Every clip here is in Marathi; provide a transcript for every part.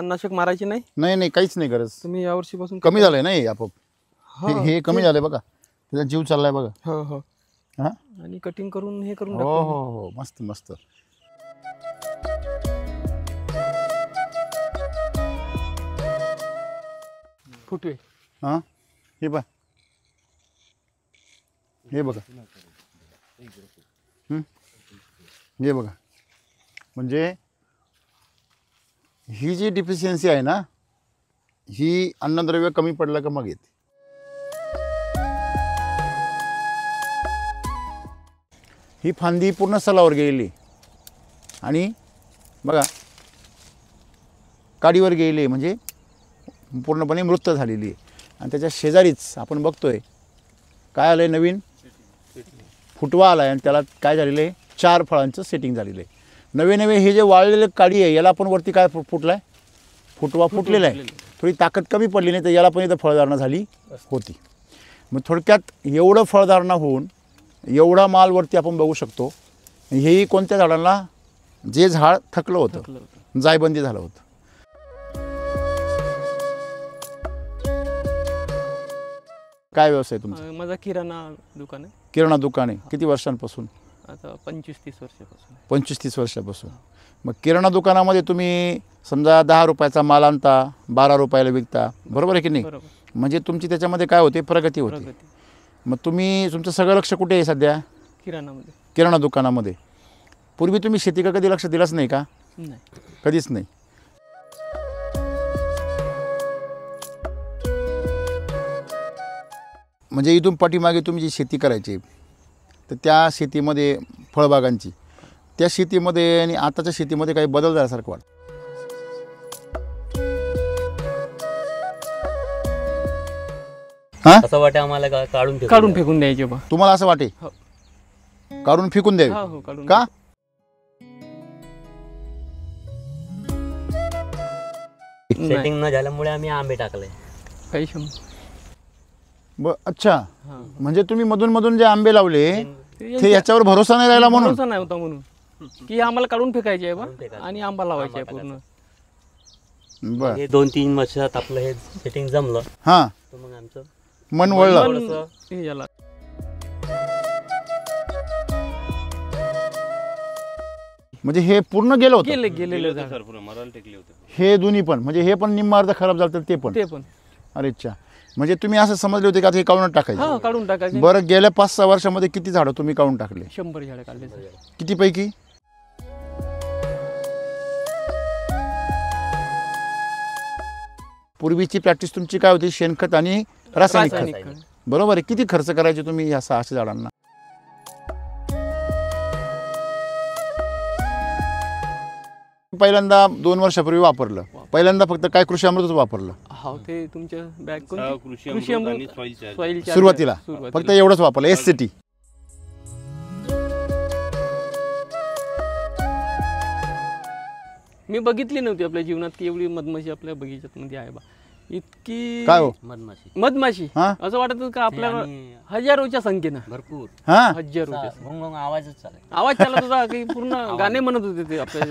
तणनाशक मारायची नाही? नाही नाही, काहीच नाही गरज. तुम्ही यावर्षीपासून कमी झालंय ना हे आपोआप. हे कमी झालंय बघा, त्याचा जीव चाललाय बघा. हो हो. हा, आणि कटिंग करून हे करून हो हो हो, मस्त मस्त. फुटवे. हा, हे बघा, हे बघा, हे बघा. म्हणजे ही जी डिफिशियन्सी आहे ना, ही अन्नद्रव्य कमी पडलं का मग येते. ही फांदी पूर्ण सलावर गेलेली आणि बघा काडीवर गेलेली, म्हणजे पूर्णपणे मृत झालेली आहे. आणि त्याच्या शेजारीच आपण बघतोय काय आलं आहे, नवीन फुटवा आला आहे. आणि त्याला काय झालेलं आहे, 4 फळांचं सेटिंग झालेलं आहे. नवे नवे हे जे वाळलेलं काडी आहे याला पण वरती काय फुटला आहे, फुटवा फुटलेला आहे. थोडी ताकद कमी पडली, नाही तर याला पण इथं फळधारणा झाली होती. मग थोडक्यात एवढं फळधारणा होऊन एवढा माल वरती आपण बघू शकतो. हेही कोणत्या झाडांना, जे झाड थकलं होतं, जायबंदी झालं होतं. काय व्यवसाय तुमचा? माझा किराणा दुकान आहे. किराणा दुकान आहे. किती वर्षांपासून? आता 25-30 वर्षापासून. 25-30 वर्षापासून. मग किराणा दुकानामध्ये तुम्ही समजा 10 रुपयाचा माल आणता, 12 रुपयाला विकता, बरोबर आहे की नाही? बरोबर. म्हणजे तुमची त्याच्यामध्ये काय होते, प्रगती होते. मग तुम्ही तुमचं सगळं लक्ष कुठे आहे सध्या? किराणामध्ये, किराणा दुकानामध्ये. पूर्वी तुम्ही शेतीकडे कधी लक्ष दिलंच नाही का? नाही, कधीच नाही. म्हणजे इथून पाठीमागे तुम्ही जी शेती करायची, तर त्या शेतीमध्ये फळबागांची, त्या शेतीमध्ये आणि आताच्या शेतीमध्ये काही बदल झाल्यासारखं वाटतं? हां, असं वाटे आम्हाला काढून फेकून द्यायचे बा. तुम्हाला असं वाटे हो. काढून फेकून द्यावे? हो, काढून. का? सेटिंग न झाल्यामुळे आम्ही आंबे टाकले. काही अच्छा, म्हणजे तुम्ही मधून मधून जे आंबे लावले ते याच्यावर भरोसा नाही राहिला म्हणून? भरोसा नाही होता म्हणून की आम्हाला काढून फेकायचे आहे बा आणि आंबा लावायचा आहे पूर्ण. बर. हे 2-3 वर्षात आपलं हे सेटिंग जमलं, हां, तर मग आमचं मन वळलं. थोडंसं हे झालं. म्हणजे हे पूर्ण गेलं होतं? गेलेलं झाड. हे दोन्ही पण, म्हणजे हे पण निम्मा अर्ध खराब झालं, तर ते पण? ते पण. अरे अच्छा, म्हणजे तुम्ही असं समजले होते का हे काढून टाकायचे? हा, काढून टाकायचे. बरं, गेल्या 5-6 वर्षामध्ये किती झाडं तुम्ही काढून टाकले? 100 झाडं काढले. किती पैकी? पूर्वीची प्रॅक्टिस तुमची काय होती? शेणखत आणि रासायनिक खत, बरोबर आहे. किती खर्च करायचे तुम्ही या 600 झाडांना? पहिल्यांदा 2 वर्षापूर्वी वापरलं, पहिल्यांदा फक्त काय कृषी अमृतच वापरलं? हो, ते तुमच्या बॅग कृषी अमृत सॉइल सुरुवातीला फक्त एवढंच वापरलं, SCT. मी बघितली नव्हती आपल्या जीवनात की एवढी मधमाशी आपल्या बगीचात मध्ये आहे बा. इतकी काय हो? मधमाशी हा? असं वाटत होतं का आपल्या हजारोच्या संख्येनं, भरपूर हा, हजारोच्या. आवाजच चालेल, आवाज चालत होता की पूर्ण गाणे म्हणत होते ते आपल्या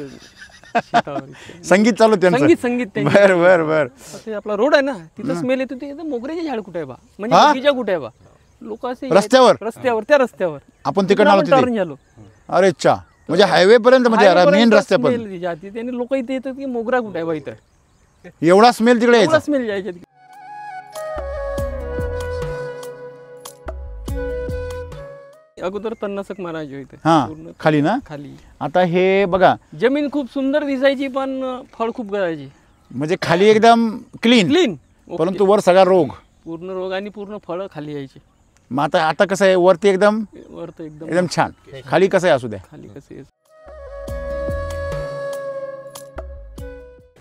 शेतावर. संगीत चालू त्यांचं? संगीत बर बर बर. ते आपला रोड आहे ना, तिथं स्मेल येत होती. मोगऱ्याचे झाड कुठे आहे बा, म्हणजे बगीचा कुठे आहे बा. लोक असे रस्त्यावर त्या रस्त्यावर आपण तिकडे आलो टर्न झालो. अरे अच्छा, म्हणजे हायवे पर्यंत, म्हणजे मेन रस्त्यापर्यंत त्यांनी लोक इथे येतात की मोगरा कुठे आहे बा, इथं एवढा स्मेल तिकडे यायचा? स्मेल जायचे. अगोदर तणनाशक मारायचे इथे. हा, खाली ना? खाली. आता हे बघा, जमीन खूप सुंदर दिसायची पण फळ खूप गळायची. म्हणजे खाली एकदम क्लीन, परंतु वर सगळा रोग, पूर्ण रोग आणि पूर्ण फळं खाली यायची. मग आता कसं आहे, वरती एकदम एकदम छान, खाली कसं आहे असू द्या. खाली कसं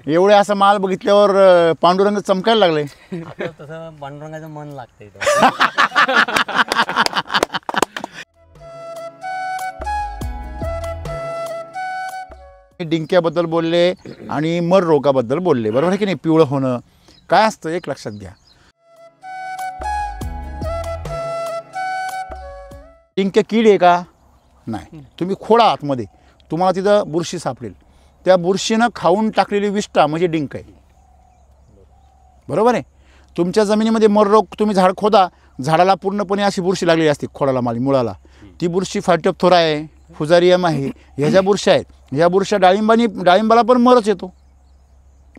एवढे असा माल बघितल्यावर पांडुरंग चमकायला लागले. तसं पांडुरंगाचं मन लागतंय. डिंक्याबद्दल बोलले आणि मर रोगाबद्दल बोलले, बरोबर आहे की नाही? पिवळं होणं काय असतं एक लक्षात घ्या. डिंक्या कीड आहे का? नाही. तुम्ही खोडा आतमध्ये, तुम्हाला तिथं बुरशी सापडेल. त्या बुरशीनं खाऊन टाकलेली विष्ठा म्हणजे डिंक आहे. बरोबर आहे. तुमच्या जमिनीमध्ये मर रोग, तुम्ही झाड खोदा, झाडाला पूर्णपणे अशी बुरशी लागलेली असते खोडाला, मुळाला. ती बुरशी फायटोप्थोरा आहे, फुजारियम आहे, ह्या ज्या बुरशा आहेत, ह्या बुरशा डाळिंबाला पण मरच येतो.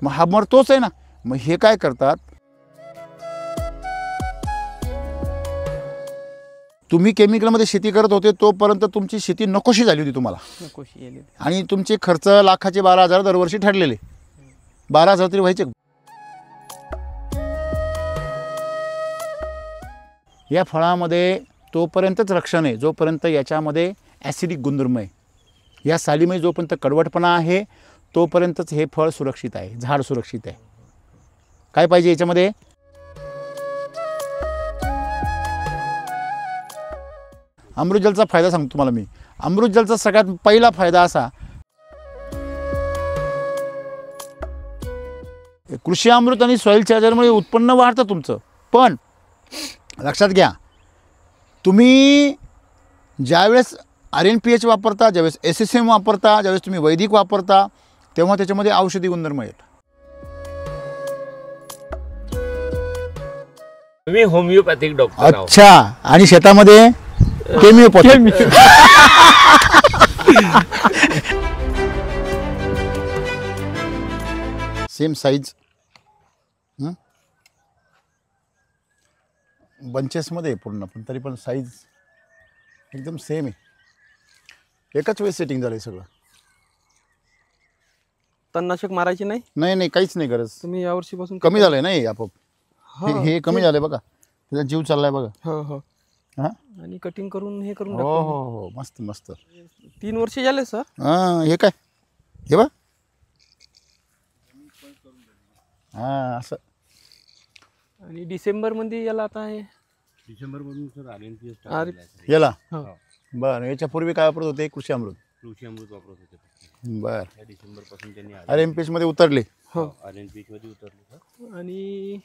मग हा मर तोच आहे ना. मग हे काय करतात, तुम्ही केमिकलमध्ये शेती करत होते तोपर्यंत तुमची शेती नकोशी झाली होती तुम्हाला, नकोशी येईल. आणि तुमचे खर्च लाखाचे 12,000 दरवर्षी ठरलेले. 12,000 तरी व्हायचे. या फळामध्ये तोपर्यंतच रक्षण आहे जोपर्यंत याच्यामध्ये ॲसिडिक गुणधर्म आहे. या सालीमध्ये जोपर्यंत कडवटपणा आहे तोपर्यंतच हे फळ सुरक्षित आहे, झाड सुरक्षित आहे. काय पाहिजे याच्यामध्ये, अमृतजलचा फायदा सांगतो तुम्हाला मी. अमृतजलचा सगळ्यात पहिला फायदा असा, कृषी अमृत आणि सॉईल चार्जरमुळे उत्पन्न वाढतं तुमचं. पण लक्षात घ्या, तुम्ही ज्यावेळेस RNPH वापरता, ज्यावेळेस SSM वापरता, ज्यावेळेस तुम्ही वैदिक वापरता, तेव्हा त्याच्यामध्ये औषधी गुणधर्म आहेत. तुम्ही होमिओपॅथिक डॉक्टर आहात. अच्छा, आणि शेतामध्ये केमिओपॅथी. सेम साईज बंचेसमध्ये पूर्ण, पण तरी पण साईज एकदम सेम आहे. एकाच वेळेस सेटिंग झालं सगळं. तणनाशक मारायचे नाही. नाही काहीच नाही गरज. तुम्ही यावर्षीपासून कमी झालंय नाही आपोआप. हे कमी झालंय बघा, त्याचा जीव चाललाय बघा. हो हो. हां, आणि कटिंग करून हे करून हो हो हो, मस्त मस्त. 3 वर्ष झाले सर. हां, हे काय, हे बघ. हां, असं. आणि डिसेंबर मध्ये याला आता आहे. डिसेंबरमधून सर RNPH याला हो. बरं. याच्या पूर्वी काय वापरत होते, कृषी अमृत. वापरत होते. बरं. या डिसेंबरपासून त्यांनी RNPH मध्ये उतरले. हो. RNPH मध्ये उतरले सर. आणि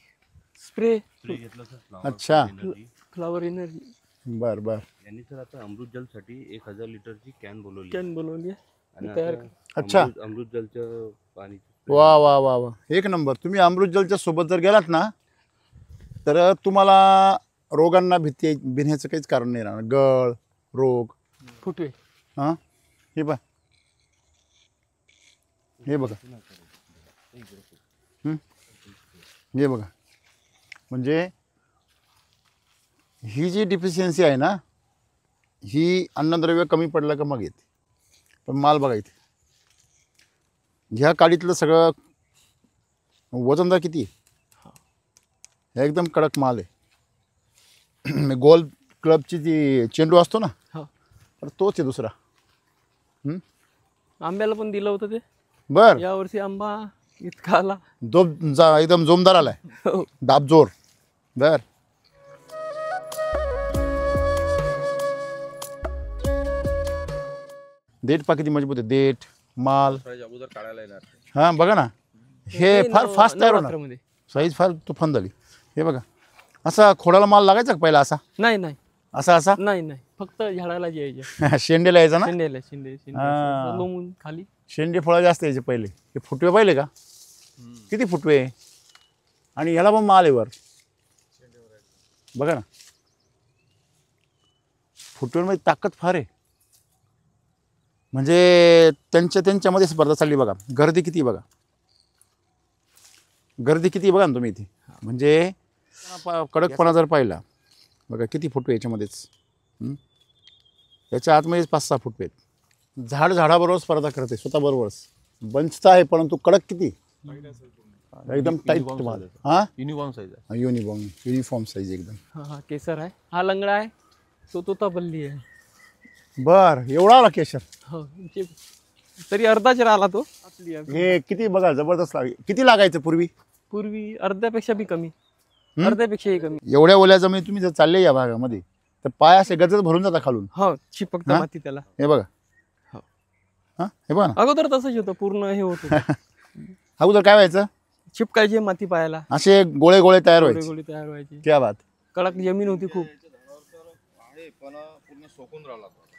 स्प्रे घेतलं सर. अच्छा, फ्लॉवर एनर्जी बरं बरं. यांनी सर आता अमृत जलसाठी 1000 लिटरची कॅन बोलवली. कॅन बनवली आणि तयार. अच्छा, अमृत जलचं पाणी. वा वा वा वा, एक नंबर. तुम्ही अमृत जलच्या सोबत जर गेलात ना, तर तुम्हाला रोगांना भिण्याचं काहीच कारण नाही राहणार. गळ रोग, फुटवे. हां, हे बघा, हे बघा, हे बघा. म्हणजे ही जी डिफिशियन्सी आहे ना, ही अन्नद्रव्य कमी पडलं का मग येते. पण माल बघा इथे, ह्या काडीतलं सगळं वजनदार किती आहे. हे एकदम कडक माल आहे. गोल क्लबची जी चेंडू असतो ना, हो. तर तोच आहे दुसरा. आंब्याला पण दिलं होतं ते. बर, यावर्षी आंबा इतका आला. एकदम जोमदार आलाय, हो. दाबजोर. बर, देठ पा किती मजबूत आहे. देठ माल हां, बघा ना, हे फार फास्ट तयार होणार. नवरात्रामध्ये. साईज फार तुफान झाली. हे बघा, असा खोडाला माल लागायचा का पहिला, असा नाही असा नाही फक्त झाडाला जे यायचे. शेंडेला यायचा ना. शेंडे हा. लोंबून खाली. शेंडे फळं जास्त यायचे पहिले. हे फुटवे पाहिले का, किती फुटवे. आणि ह्याला पण माल आहे वर, बघा ना. फुटव्यांमध्ये ताकद फार आहे. म्हणजे त्यांच्यामध्ये स्पर्धा चालली बघा. गर्दी किती बघा, गर्दी किती बघा ना तुम्ही इथे. म्हणजे कडकपणा जर पाहिला बघा, किती फुटवे याच्यामध्येच. याच्या आतमध्येच 5-6 फुटवे आहेत. झाडाबरोबर स्पर्धा करते स्वतःबरोबरच. बंचता आहे परंतु कडक किती, एकदम टाईट तुम्हाला. हां, युनिफॉर्म साईज एकदम. हा केसर आहे. हा लंगडा आहे, तो तोतापल्ली आहे. बर, एवढा आला केशर. हो, तरी अर्धाच राहिला तो. हे किती बघा, जबरदस्त किती लागायचं पूर्वी अर्ध्यापेक्षा बी कमी. अर्ध्यापेक्षाही कमी. एवढ्या ओल्या जमिनी तुम्ही जर चालले या भागामध्ये तर पाय असे गजच भरून जाता खालून. हो, चिपकत माती त्याला. हे बघा. हो. हां, हे बघा ना. अगोदर तसंच होतं, पूर्ण हे होतं. अगोदर काय व्हायचं, चिपकायचे माती पायाला, असे गोळे गोळे तयार व्हायचे. गोळी तयार व्हायची. क्या बात. कडक जमीन होती खूप.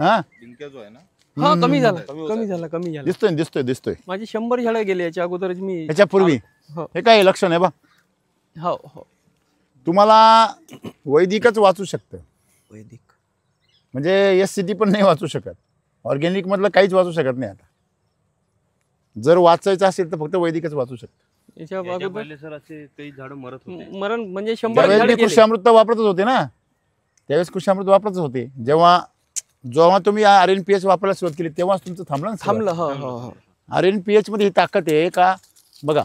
हां, हा, कमी झाला. दिसतोय. माझी 100 झाडं गेली याच्या अगोदरच. मी याच्या पूर्वी हो. हे काय लक्षण आहे बा. हो हो तुम्हाला वैदिकच वाचू शकतं, वैदिक म्हणजे SCT पण नाही वाचू शकत, ऑर्गॅनिकमधलं काहीच वाचू शकत नाही. आता जर वाचायचं असेल तर फक्त वैदिकच वाचू शकतं. याच्या अगोदर सर असे काही झाडं मरत होते. मरण म्हणजे 100 त्यावेळेस झाडं मी गेले. कृषी अमृत वापरतच होते ना, त्यावेळेस कृषी अमृत वापरतच होते. जेव्हा जेव्हा तुम्ही RNPH वापरायला सुरुवात केली तेव्हाच तुमचं थांबलं ना. थांबलं. हो हो हो RNPH मध्ये ही ताकद आहे का बघा.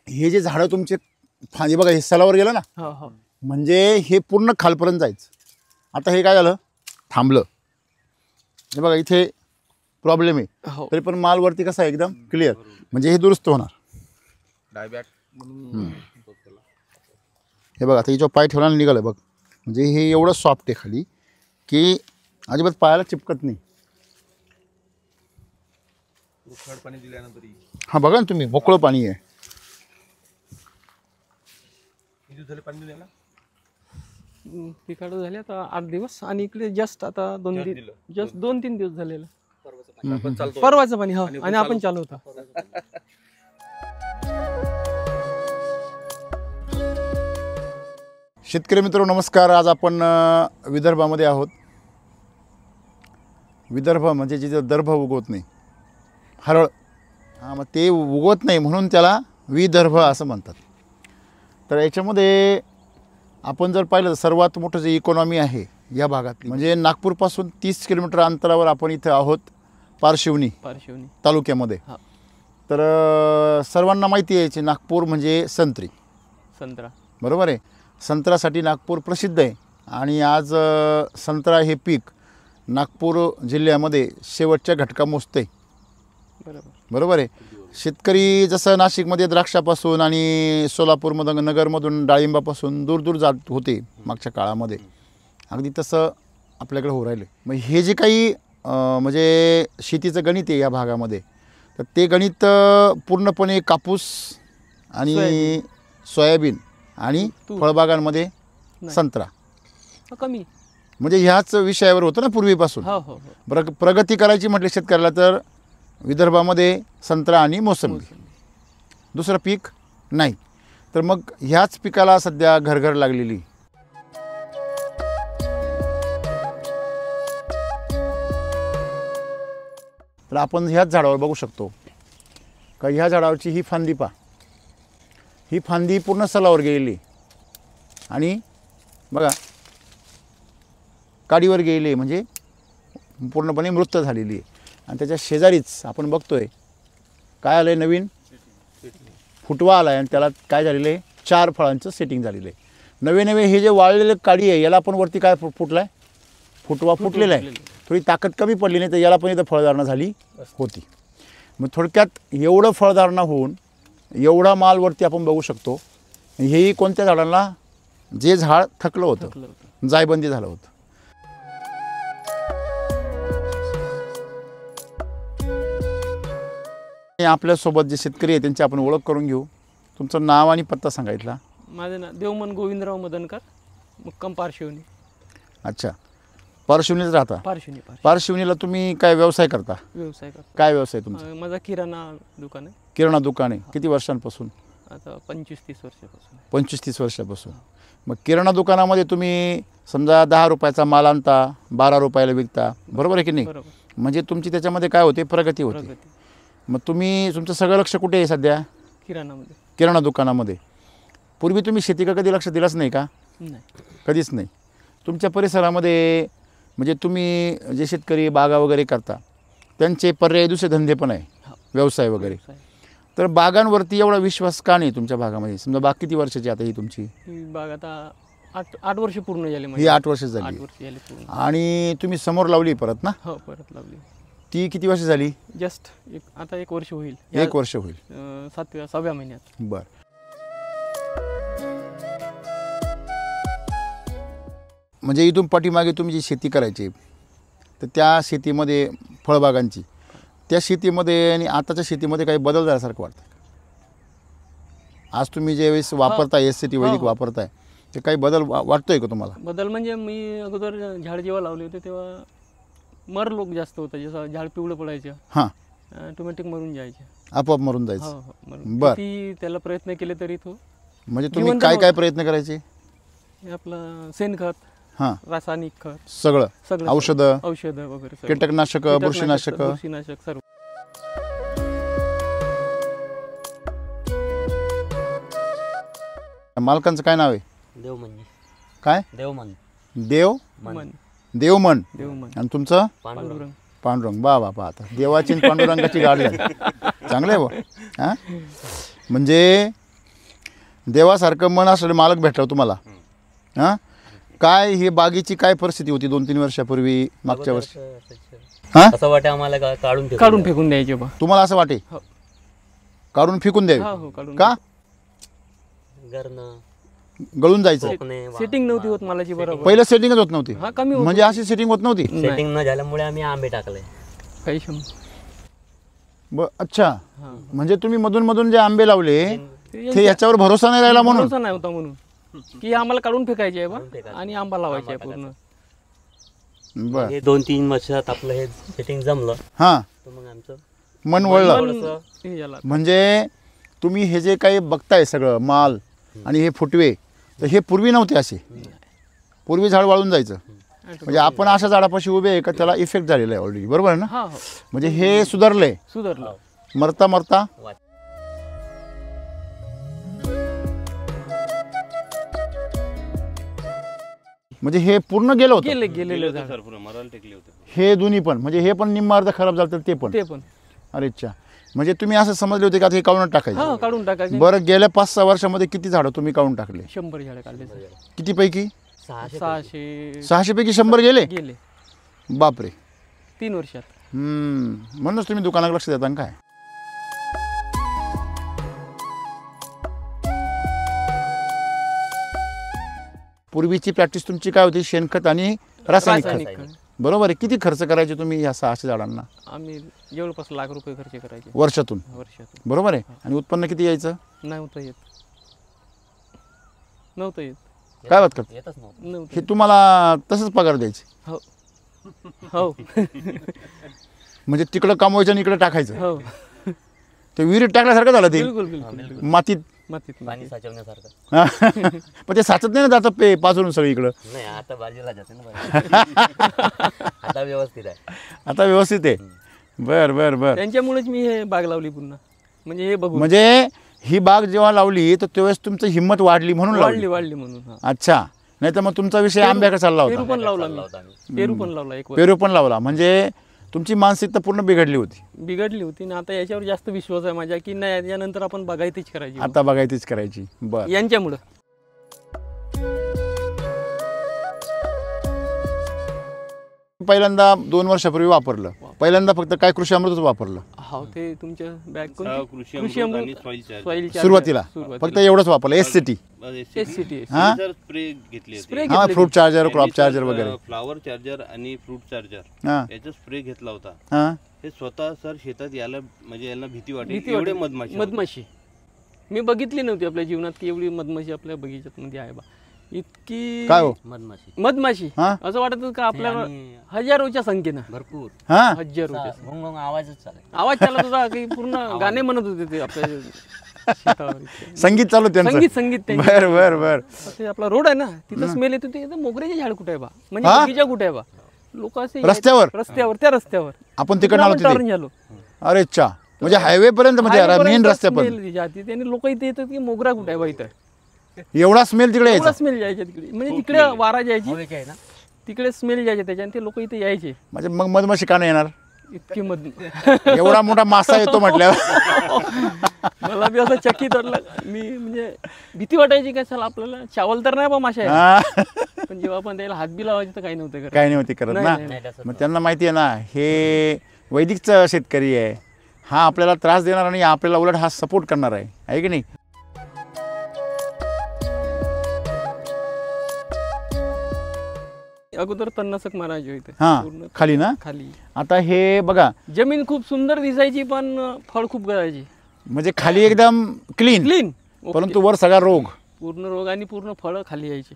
हे जे झाडं तुमचे फांदी बघा, हे सलावर गेलं ना, हो हो म्हणजे हे पूर्ण खालपर्यंत जायचं. आता हे काय झालं, थांबलं. हे बघा इथे प्रॉब्लेम आहे, हो तरी पण मालवरती कसा आहे एकदम क्लिअर, म्हणजे हे दुरुस्त होणार. डायबॅक हे बघा आता हिच्यावर पाय ठेवला निघालं बघ, म्हणजे हे एवढं सॉफ्ट आहे खाली की अजिबात पायाला चिपकत नाही. खड पाणी दिल्यानंतर हा बघा ना तुम्ही, मोकळं पाणी आहे. किती दिवस झाले पाणी दिल्याला? तिकडे झाले आता 8 दिवस आणि इकडे जस्ट आता 2-3 दिवस झालेलं. परवाचं पाणी हो, आणि आपण चालू होता. शेतकरी मित्र नमस्कार. आज आपण विदर्भामध्ये आहोत. विदर्भ म्हणजे जिथे दर्भ उगवत नाही, हरळ, हां मग ते उगवत नाही म्हणून त्याला विदर्भ असं म्हणतात. तर याच्यामध्ये आपण जर पाहिलं तर सर्वात मोठं जे इकॉनॉमी आहे या भागात, म्हणजे नागपूरपासून 30 किलोमीटर अंतरावर आपण इथं आहोत, पारशिवनी तालुक्यामध्ये. हा. तर सर्वांना माहिती आहे नागपूर म्हणजे संत्रा, बरोबर आहे. संत्र्यासाठी नागपूर प्रसिद्ध आहे. आणि आज संत्रा हे पीक नागपूर जिल्ह्यामध्ये शेवटच्या घटका मोजते, बरोबर आहे. शेतकरी जसं नाशिकमध्ये द्राक्षापासून आणि सोलापूरमधून नगरमधून डाळिंबापासून दूर दूर जात होते मागच्या काळामध्ये, अगदी तसं आपल्याकडे होऊ राहिले. मग हे जे काही म्हणजे शेतीचं गणित आहे या भागामध्ये, तर ते गणित पूर्णपणे कापूस आणि सोयाबीन आणि फळबागांमध्ये संत्रा कमी, म्हणजे ह्याच विषयावर होतं ना पूर्वीपासून. हो हो प्रगती करायची म्हटली शेतकऱ्याला तर विदर्भामध्ये संत्रा आणि मोसंबी, दुसरं पीक नाही. तर मग ह्याच पिकाला सध्या घरघर लागलेली. तर आपण ह्याच झाडावर बघू शकतो का, ह्या झाडावरची ही फांदी पहा, ही फांदी पूर्ण सलावर गेलेली आणि बघा काडीवर गेलेली, म्हणजे पूर्णपणे मृत झालेली आहे. आणि त्याच्या शेजारीच आपण बघतोय काय आलं आहे, नवीन फुटवा आला आहे. आणि त्याला काय झालेलं आहे, 4 फळांचं सेटिंग झालेलं आहे. नवे नवे हे जे वाळलेलं काडी आहे याला पण वरती काय फुटला आहे, फुटवा फुटलेला आहे. थोडी ताकद कमी पडली नाही तर याला पण इथं फळधारणा झाली होती. मग थोडक्यात एवढं फळधारणा होऊन एवढा माल वरती आपण बघू शकतो. हेही कोणत्या झाडांना, जे झाड थकलं होतं, जायबंदी झालं होतं. आपल्यासोबत जे शेतकरी आहे त्यांची आपण ओळख करून घेऊ. तुमचं नाव आणि पत्ता सांगायला. माझं नाव देवमन गोविंदराव मदनकर, मुक्काम पारशिवनी. अच्छा, पारशिवनीच राहता. पारशिवनीला तुम्ही काय व्यवसाय करता? व्यवसाय करतो. काय व्यवसाय तुमचा? माझा किराणा दुकान आहे. किराणा दुकान आहे. किती वर्षांपासून? आता 25-30 वर्षापासून. 25-30 वर्षापासून. मग किराणा दुकानामध्ये तुम्ही समजा 10 रुपयाचा माल आणता, 12 रुपयाला विकता, बरोबर आहे की नाही? म्हणजे तुमची त्याच्यामध्ये काय होते, प्रगती होते. मग तुम्ही तुमचं सगळं लक्ष कुठे आहे सध्या? किराणामध्ये, किराणा दुकानामध्ये. पूर्वी तुम्ही शेतीकडे कधी लक्ष दिलंच नाही का? नाही, कधीच नाही. तुमच्या परिसरामध्ये म्हणजे तुम्ही जे शेतकरी बागा वगैरे करता त्यांचे पर्याय दुसरे धंदे पण आहे, व्यवसाय वगैरे. तर बागांवरती एवढा विश्वास का नाही तुमच्या भागामध्ये? समजा बाग किती वर्षाची आता ही तुमची? ही बाग आता 8 वर्ष पूर्ण झाली. ही 8 वर्ष झाली. 8 वर्ष झाली पूर्ण. आणि तुम्ही समोर लावली परत ना? हो, परत लावली. ती किती वर्ष झाली? जस्ट आता 1 वर्ष होईल. 1 वर्ष होईल. 7व्या महिन्यात. बरं. म्हणजे इथून पाठीमागे तुम्ही जी शेती करायची तर त्या शेतीमध्ये फळबागांची, त्या शेतीमध्ये आणि आताच्या शेतीमध्ये काही बदल झाल्यासारखं वाटतं? आज तुम्ही ज्यावेळेस वापरताय SCT वैदिक वापरताय ते काही बदल वाटतोय का तुम्हाला? बदल म्हणजे मी अगोदर झाड जेव्हा लावले होते तेव्हा मर लोक जास्त होतं. जसं झाड पिवळं पडायचं, हां, ऑटोमॅटिक मरून जायचे, आपोआप मरून जायचं. हो हो. बरं, त्याला प्रयत्न केले तरी तो म्हणजे तुम्ही जिवंत काय काय नव्हतं. प्रयत्न करायचे? हे आपलं शेणखत, हां, रासायनिक खत, सगळं सगळं औषधं, औषधं वगैरे सगळं. कीटकनाशक, बुरशीनाशक. बुरशीनाशक सर्व. मालकांचं काय नाव आहे? देवमन काय? देवमन देव मन देवमन. देवमन आणि तुमचं? पांडुरंग पांडुरंग. बा आता देवाची आणि पांडुरंगाची गाडी झाली. चांगलं आहे बा. हां, म्हणजे देवासारखं मन असलेलं मालक भेटला तुम्हाला. हां, काय ही बागेची काय परिस्थिती होती 2-3 वर्षापूर्वी, मागच्या वर्षी? हां, असं वाटतं आम्हाला काढून काढून फेकून द्यायचे बा. तुम्हाला असं वाटे हो. काढून फेकून द्यावे? हो काढून. का? गरणं गळून जायचं. कोकणे सेटिंग नव्हती होत मालाची बरोबर. पहिलं सेटिंगच होत नव्हती. हा कमी होत म्हणजे अशी सेटिंग होत नव्हती. सेटिंग न झाल्यामुळे आम्ही आंबे टाकले. काही अच्छा, हा. म्हणजे तुम्ही मधून मधून जे आंबे लावले ते ते याच्यावर भरोसा नाही राहिला म्हणून. भरोसा नाही होता म्हणून की आम्हाला काढून फेकायचे आहे बा फेकायचे. आणि आंबा लावायचा आहे पूर्ण. बर. हे 2-3 वर्षात आपलं हे सेटिंग जमलं हां, तर मग आमचं मन वळलं. थोडंसं हे याला म्हणजे तुम्ही हे जे काही बघताय सगळं माल आणि हे फुटवे, तर हे पूर्वी नव्हते असे. पूर्वी झाड वाळून जायचं. म्हणजे आपण अशा झाडापाशी उभे आहे का त्याला इफेक्ट झालेला आहे ऑलरेडी. बरोबर आहे ना? हा हो म्हणजे हे सुधारलंय सुधारलं. मरता मरता. वाच. म्हणजे हे पूर्ण गेलं होतं. गेलेलं झाड हे दोन्ही पण, म्हणजे हे पण निम्मा अर्ध खराब झालं तर ते पण. ते पण अरे अच्छा, म्हणजे तुम्ही असं समजले होते का आता हे काढून टाकायचं? हा काढून टाकायचे. बरं, गेल्या 5-6 वर्षामध्ये किती झाडं तुम्ही काढून टाकले? 100 झाडं काढले. किती पैकी? 600 600 पैकी 100 गेले? गेले बापरे. 3 वर्षात. म्हणूनच तुम्ही दुकानात लक्ष देता काय? पूर्वीची प्रॅक्टिस तुमची काय होती? शेणखत आणि रासायनिक खत. रासायनिक खत. बरोबर आहे. किती खर्च करायचे तुम्ही या 600 झाडांना आम्ही जवळपास ₹1,00,000 खर्च करायचे वर्षातून? वर्षातून. बरोबर आहे. आणि उत्पन्न किती यायचं? नव्हतं येत. काय बात करता? येतच नव्हतं. नव्हतं. हे तुम्हाला तसंच पगार द्यायचे? हो हो म्हणजे तिकडं कमवायचं आणि इकडे टाकायचं? हो ते विहिरीत टाकल्यासारखं झालं ते. बिलकुल बिलकुल मातीत. मातीत पाणी साचवण्यासारखं. पण ते साचत नाही ना जातं पे पाजरून सगळी इकडं. नाही आता बाजूला जाते ना बाजूला. आता व्यवस्थित आहे. आता व्यवस्थित आहे. बर बर बर. त्यांच्यामुळेच मी हे बाग लावली पुन्हा. म्हणजे हे बघू म्हणजे ही बाग जेव्हा लावली तर त्यावेळेस तुमची हिंमत वाढली म्हणून लावली. वाढली म्हणून. हा. अच्छा, नाही तर मग तुमचा विषय आंब्याकडे चालला पेरू होता. पण लावला चालला मी. होता आम्ही. पेरू पण लावला एक वर्ष. पेरू पण लावला. म्हणजे तुमची मानसिकता पूर्ण बिघडली होती. बिघडली होती ना. आता याच्यावर जास्त विश्वास आहे माझ्या की नाही यानंतर आपण बागायतीच करायची आता बघायचीच करायची. बर. यांच्यामुळं. पहिल्यांदा 2 वर्षापूर्वी वापरलं. पहिल्यांदा फक्त काय कृषी अमृतच वापरलं हा ते तुमच्या बॅग कृषी अमृत आणि soil charger. सॉइल सुरुवातीला? फक्त एवढंच वापरलं. SCT. SCT हा, स्प्रे घेतले स्प्रे हा, फ्रूट चार्जर, क्रॉप चार्जर वगैरे. फ्लावर चार्जर आणि फ्रूट चार्जर हा याचा स्प्रे घेतला होता. हा. हे स्वतः सर शेतात यायला म्हणजे यांना भीती वाटली. भीती एवढे वाटली. मधमाशी होते. मधमाशी मी बघितली नव्हती आपल्या जीवनात की एवढी मधमाशी आपल्या बगीचात मध्ये आहे बा. इतकी काय हो? मधमाशी हा? असं वाटत होतं का आपल्याला आणि हजारोच्या संख्येनं. भरपूर हा. हजारोच्या घोंग आवाजच चालेल. आवाज चालत होता की पूर्ण गाणे म्हणत होते ते आपल्या शेतावर. संगीत चालू त्यांचं. संगीत त्यांचं. बर बर बर. ते आपला रोड आहे ना तिथं स्मेल येतो. ते मोगऱ्याचे झाड कुठे आहे बा? म्हणजे हा? बगीचा कुठे आहे बा? लोक असे रस्त्यावर? त्या रस्त्यावर आपण तिकडे आलो टर्न तिथे. झालो. अरे अच्छा, म्हणजे हायवे पर्यंत, म्हणजे मेन रस्त्यापर्यंत त्यांनी लोक इथे येतात की मोगरा कुठे आहे बा इथं. एवढा स्मेल तिकडे एवढा यायचा? स्मेल यायचा तिकडे. म्हणजे तिकडे वारा जायची, हवेचे आहे ना. तिकडे स्मेल यायचे त्याच्याने ते लोक इथे यायचे. म्हणजे मग मधमाशी का नाही येणार? इतकी मध एवढा मोठा मासा येतो म्हटल्यावर. मला बी असं चकित वाटलं. मी म्हणजे भीती वाटायची काय चला आपल्याला चावल तर नाही बा माशा आहे. हा. पण जेव्हा आपण त्याला हात बी लावायचे तर काही नव्हतं करत. काय नाही होती करत नाही, ना. नाही, नाही तसं मग त्यांना माहिती आहे ना हे वैदिकचा शेतकरी आहे, हा आपल्याला त्रास देणार आणि आपल्याला उलट हा सपोर्ट करणार आहे की नाही? अगोदर तणनाशक मारायचे होते हा, पूर्ण खाली ना. खाली. आता हे बघा, जमीन खूप सुंदर दिसायची पण फळ खूप गळायची. म्हणजे खाली एकदम क्लीन, क्लीन परंतु वर सगळा रोग. पूर्ण रोग आणि पूर्ण फळं खाली यायची.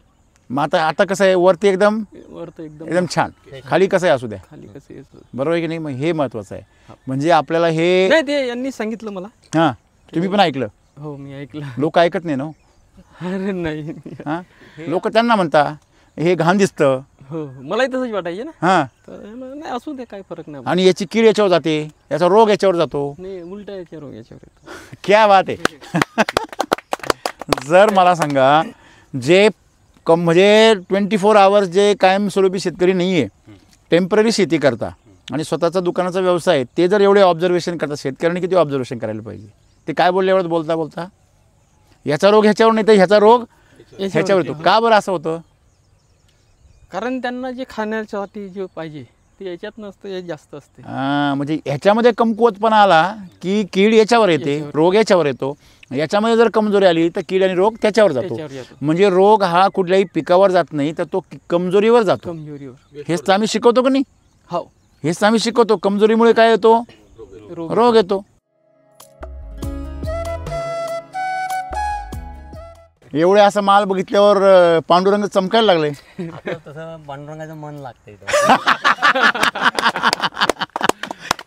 मग आता कसं आहे, वरती एकदम वर तर एकदम एकदम छान, खाली कसं आहे असू द्या. खाली कसं यायचं. बरोबर आहे की नाही? मग हे महत्वाचं आहे. म्हणजे आपल्याला हे नाही ते यांनी सांगितलं मला. हां, तुम्ही पण ऐकलं? हो मी ऐकलं. लोक ऐकत नाही ना हो. अरे नाही. हां लोक त्यांना म्हणता हे घाण दिसतं. हो मलाही तसंच वाटायचे ना. हां तर नाही असू दे काही फरक नाही. आणि याची कीड याच्यावर जाते, याचा रोग याच्यावर जातो. नाही उलटा याच्यावर याच्यावर येतो. क्या बात आहे. जर मला सांगा जे म्हणजे 24 आवर्स जे कायमस्वरूपी शेतकरी नाही आहे, टेम्पररी शेती करता आणि स्वतःचा दुकानाचा व्यवसाय आहे, ते जर एवढे ऑब्झर्वेशन करतात, शेतकऱ्यांनी किती ऑब्झर्वेशन करायला पाहिजे. ते काय बोलले एवढं बोलता बोलता याचा रोग ह्याच्यावर नाही तर ह्याचा रोग ह्याच्यावर येतो. का बरं असं होतं? कारण त्यांना जे खाण्यासाठी जे पाहिजे ते याच्यात नसतं, हे जास्त असते. म्हणजे ह्याच्यामध्ये कमकुवतपणा आला की कीड याच्यावर येते, रोग याच्यावर येतो. याच्यामध्ये जर कमजोरी आली तर कीड आणि रोग त्याच्यावर जातो. त्याच्यावर येतो. म्हणजे रोग हा कुठल्याही पिकावर जात नाही तर तो कमजोरीवर जातो. कमजोरीवर. हेच तर आम्ही शिकवतो का नाही? हो हेच तर आम्ही शिकवतो. कमजोरीमुळे काय येतो? रोग येतो. एवढे असा माल बघितल्यावर पांडुरंग चमकायला लागले. आता तसं पांडुरंगाचं मन लागतंय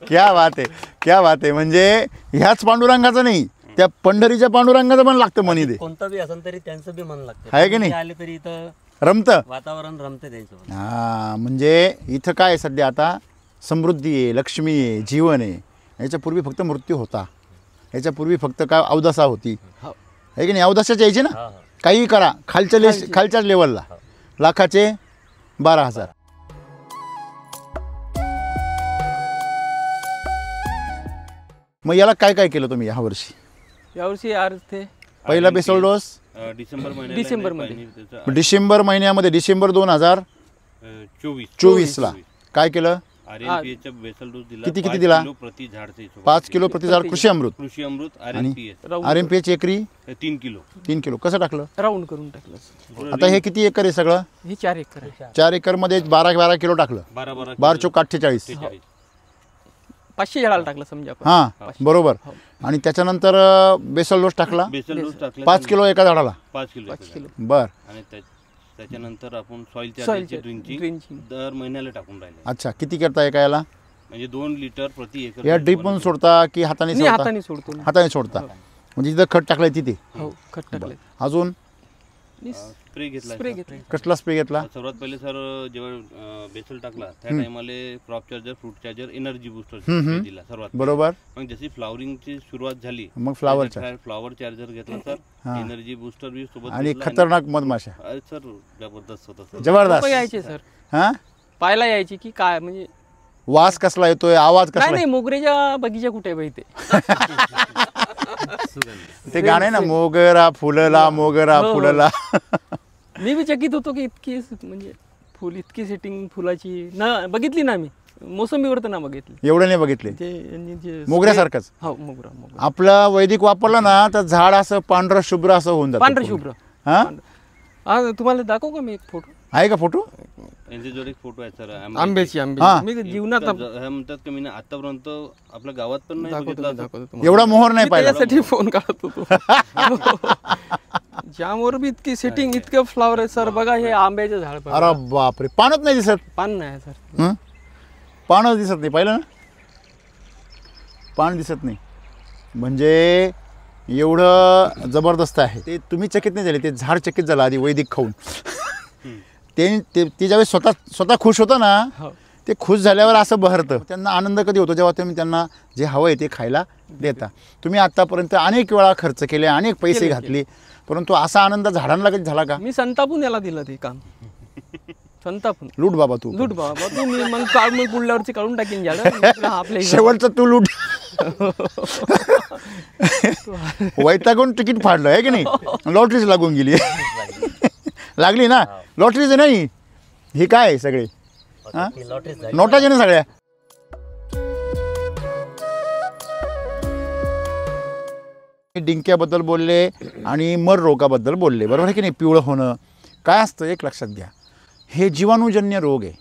क्या बात आहे, क्या बात आहे. म्हणजे ह्याच पांडुरंगाचं नाही, त्या पंढरीच्या पांडुरंगाचं पण लागतं मनी दे. कोणतं बी असेल तरी त्यांचं बी मन लागतं. आहे की नाही? आले तरी इथं रमतं. वातावरण रमतं त्यांचं. हां म्हणजे इथं काय आहे सध्या आता समृद्धी आहे, लक्ष्मी आहे, जीवन आहे. याच्यापूर्वी फक्त मृत्यू होता. याच्यापूर्वी फक्त काय अवदसा होती. हो. आहे की नाही? अवदसाच यायची ना. काही करा खालच्या लेवलला लाखाचे 12,000. मग याला काय काय केलं तुम्ही ह्या वर्षी? यावर्षी यार ते पहिला बेसोल डोस डिसेंबरमध्ये. डिसेंबर महिन्यामध्ये, डिसेंबर 2024ला काय केलं? RNPH बेसल डोस दिला. किती 5 दिला? किलो प्रति झाडचे हिशोबाने. 5 किलो प्रति झाड कृषी अमृत. कृषी अमृत आणि RNPH RNPH एकरी 3 किलो. 3 किलो. कसं टाकलं? राऊंड करून टाकलं. आता हे किती एकर आहे सगळं? हे 4 एकर आहे. 4 एकरमध्ये 12 किलो टाकलं. 12 12 चोक 48. 500 झाडाला टाकलं समजा आपण. हां बरोबर. आणि त्याच्यानंतर बेसल डोस टाकला बेसल डोस टाकला 5 किलो एका झाडाला. 5 किलो 5 किलो. बर. आणि त्याच्यानंतर आपण soil Soil चार्जरची charger, drenching drenching. दर महिन्याला टाकून राहिले. अच्छा किती करता एका याला? म्हणजे 2 लिटर प्रति एकर. या ड्रिपमधून सोडता की हाताने नाही सोडता? हाताने सोडतो मी. हाताने सोडता. म्हणजे जिथं खत टाकलंय तिथे. हो खत टाकले. अजून स्प्रे घेतला. स्प्रे घेतले. कसला स्प्रे घेतला? सर्वात पहिले सर जेव्हा बेसल टाकला त्या टायमाला crop charger, fruit charger, energy booster दिला सर्वात. बरोबर. मग जशी फ्लॉवरिंगची सुरुवात झाली मग फ्लॉवर फ्लॉवर चार्जर घेतला सर. एनर्जी बुस्टर बी सोबत आणि घेतला. खतरनाक मधमाशा. सर जबरदस्त होता सर. जबरदस्त. लोकं यायचे सर हा पाहायला यायची की काय म्हणजे वास कसला येतोय, आवाज नाही कसला? नाही मोगरेच्या बगीचा कुठे आहे बाई ते. ते गाणं आहे ना, मोगरा फुलला मोगरा हो, हो. फुलला. मी बी चकित होतो की इतकी म्हणजे फुल इतकी सेटिंग फुलाची ना बघितली ना मी. मोसंबीवर तर ना बघितली. एवढं नाही बघितले. जे मोगऱ्यासारखंच. हो मोगरा मोगरा आपलं वैदिक वापरलं ना तर झाड असं पांढरं शुभ्र असं होऊन जातं. पांढरं शुभ्र. हा हा तुम्हाला दाखवू का मी एक फोटो? आहे का फोटो? यांच्याजवळ एक फोटो आहे सर. आंब्याची हा. मी जीवनात हे म्हणतात की मी आतापर्यंत आपल्या गावात पण नाही दाखवतो बघितला. दाखवतो तुम्हाला. एवढा मोहर नाही मी पाहिला. त्याच्यासाठी फोन काढत होतो. जामवर बी इतकी सेटिंग इतकं फ्लावर आहे सर. बघा हे आंब्याचे झाड बघा. अरे बापरे, पानच नाही दिसत. पान नाही सर. हं? पानच दिसत नाही. पाहिलं ना, पान दिसत नाही. म्हणजे एवढं जबरदस्त आहे ते. तुम्ही चकित नाही झाले, ते झाड चकित झालं आधी वैदिक खाऊन. ते ज्यावेळेस स्वतः खुश होतं ना, हो. ते खुश झाल्यावर असं बहरतं. त्यांना आनंद कधी होतो? जेव्हा तुम्ही त्यांना जे हवं आहे ते खायला देता. तुम्ही आतापर्यंत अनेक वेळा खर्च केले, अनेक पैसे घातले, परंतु असा आनंद झाडांना कधी झाला का? मी संतापून याला दिलं ते काम. संतापून लूट बाबा तू. लूट बाबा तू. मी मग पुढल्यावरची काढून टाकीन झाड आपल्या शेवटचं तू लूट. वैतागून तिकीट फाडलं आहे की नाही? लॉटरीच लागून गेली. लागली ना लॉटरीच नाही. ही काय आहे सगळे नोटाचे ना सगळ्या. डिंक्याबद्दल बोलले आणि मर रोगाबद्दल बोलले, बरोबर आहे की नाही? पिवळं होणं काय असतं एक लक्षात घ्या. हे जीवाणूजन्य रोग आहे.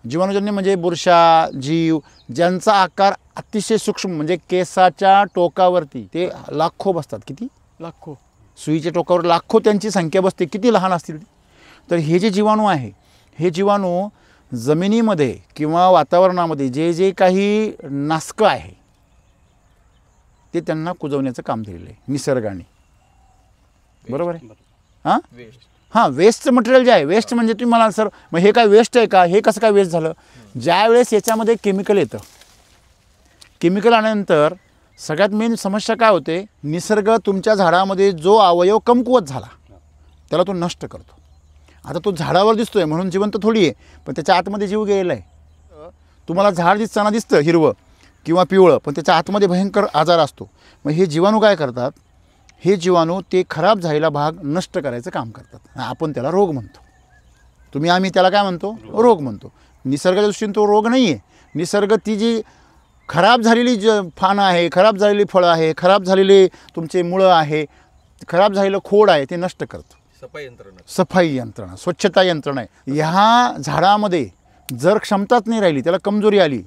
जीवाणूजन्य म्हणजे बुरशा, जीव ज्यांचा आकार अतिशय सूक्ष्म, म्हणजे केसाच्या टोकावरती ते लाखो बसतात. किती? लाखो. सुईच्या टोकावर लाखो त्यांची संख्या बसते. किती लहान असतील? तर हे जे जीवाणू आहे, हे जीवाणू जमिनीमध्ये किंवा वातावरणामध्ये जे जे काही नासकं आहे ते त्यांना कुजवण्याचं काम दिलेलं आहे निसर्गाने. बरोबर आहे हां हां वेस्टचं मटेरियल जे आहे वेस्ट म्हणजे तुम्ही मला सर मग हे काय वेस्ट आहे का हे कसं काय वेस्ट झालं ज्यावेळेस याच्यामध्ये केमिकल येतं केमिकल आल्यानंतर सगळ्यात मेन समस्या काय होते निसर्ग तुमच्या झाडामध्ये जो अवयव कमकुवत झाला त्याला तो नष्ट करतो आता तो झाडावर दिसतोय म्हणून जिवंत थोडी आहे पण त्याच्या आतमध्ये जीव गेलेला आहे तुम्हाला झाड दिसताना दिसतं हिरवं किंवा पिवळं पण त्याच्या आतमध्ये भयंकर आजार असतो मग हे जीवाणू काय करतात हे जीवाणू ते खराब झालेला भाग नष्ट करायचं काम करतात आपण त्याला रोग म्हणतो आम्ही त्याला काय म्हणतो रोग म्हणतो निसर्गाच्या दृष्टीने तो रोग नाही आहे निसर्ग ती जी खराब झालेली फानं आहे खराब झालेली फळं आहे खराब झालेले तुमचे मुळं आहे खराब झालेलं खोड आहे ते नष्ट करतं सफाई यंत्रणा स्वच्छता यंत्रणा आहे ह्या झाडामध्ये जर क्षमताच नाही राहिली त्याला कमजोरी आली